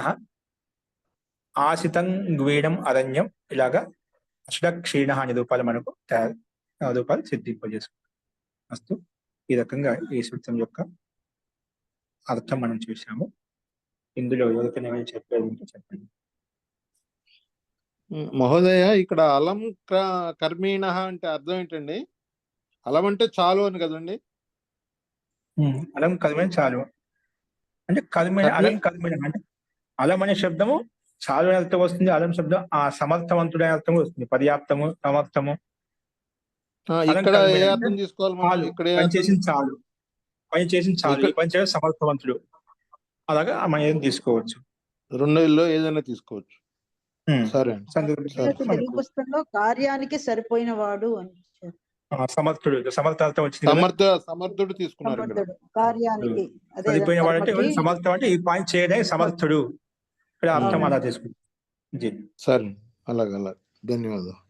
Speaker 1: ఆశితం గ్వీణం అరణ్యం, ఇలాగా అష్టక్షీణ అనే రూపాలు మనకు రూపాలు సిద్ధింపజేసుకుంటాం. అస్తు ఈ రకంగా ఈ సూత్రం యొక్క అర్థం మనం చూసాము. ఇందులో ఎవరికైనా ఏమైనా చెప్పేది ఉంటే చెప్పండి.
Speaker 5: మహోదయ, ఇక్కడ అలం కర్మీణ అంటే అర్థం ఏంటండి? అలం అంటే చాలు అని కదండి?
Speaker 1: అలం కర్మీణ చాలు అంటే కర్మీణ, అలం కర్మీణ అంటే అలం అనే శబ్దము చాలు అనే అర్థం వస్తుంది, అలం శబ్దం ఆ సమర్థవంతుడైన అర్థం వస్తుంది, పర్యాప్తము, సమర్థము.
Speaker 5: ఇక్కడ ఏ అర్థం తీసుకోవాలి? ఇక్కడ
Speaker 1: పని చేసిన చాలు, పని చేసిన చాలు, ఈ పని చేయడం సమర్థవంతుడు, అలాగా మనం ఏం తీసుకోవచ్చు,
Speaker 5: రెండులో ఏదైనా తీసుకోవచ్చు. సరే
Speaker 3: తెలుగు పుస్తకంలో కార్యానికి సరిపోయిన వాడు అని
Speaker 1: సమర్థుడు, సమర్థార్థం వచ్చింది,
Speaker 5: సమర్థుడు తీసుకున్నారు.
Speaker 3: కార్యానికి
Speaker 1: సరిపోయిన వాడు అంటే సమర్థం అంటే ఈ పని చేయడానికి సమర్థుడు, ఇక్కడ అర్థం అలా తీసుకుంటాం.
Speaker 5: సరే, అలాగే ధన్యవాదాలు.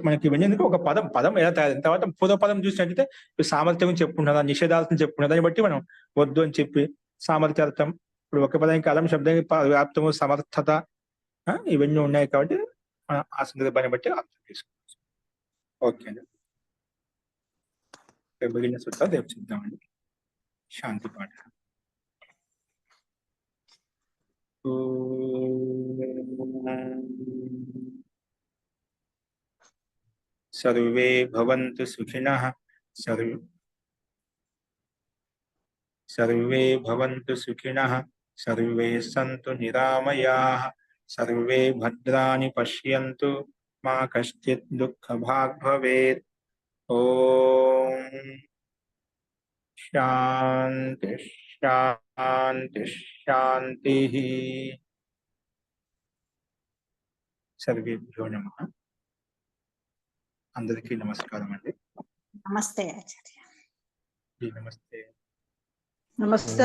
Speaker 1: మనకి ఇవన్నీ ఎందుకు ఒక పదం ఎలా తయారు, తర్వాత పూర్వ పదం చూసినట్టయితే సామర్థ్యం చెప్పుకున్నదా, నిషేధార్థం చెప్పుకున్నదా, దాన్ని బట్టి మనం వద్దు అని చెప్పి సామర్థ్యార్థం, ఇప్పుడు ఒక పదానికి అలం శబ్దానికి వ్యాప్తము, సమర్థత, ఇవన్నీ ఉన్నాయి. కాబట్టి మనం ఆ సందర్భాన్ని బట్టి అర్థం చేసుకోవచ్చు. ఓకే అండి, మిగిలిన సూత్రాలు రేపు చూద్దామండి. శాంతి పాఠ. సర్వే భవంతు సుఖినః, సర్వే భవంతు సుఖినః, సర్వే సంతు నిరామయాః, సర్వే భద్రాణి పశ్యంతు, మా కశ్చిత్ దుఃఖభాగ్ భవేత్. ఓం శాంతి శాంతి శాంతి. సర్వేభ్యో నమః. అందరికీ నమస్కారం అండి.
Speaker 2: నమస్తే ఆచార్య.
Speaker 1: నమస్తే.
Speaker 3: నమస్తే.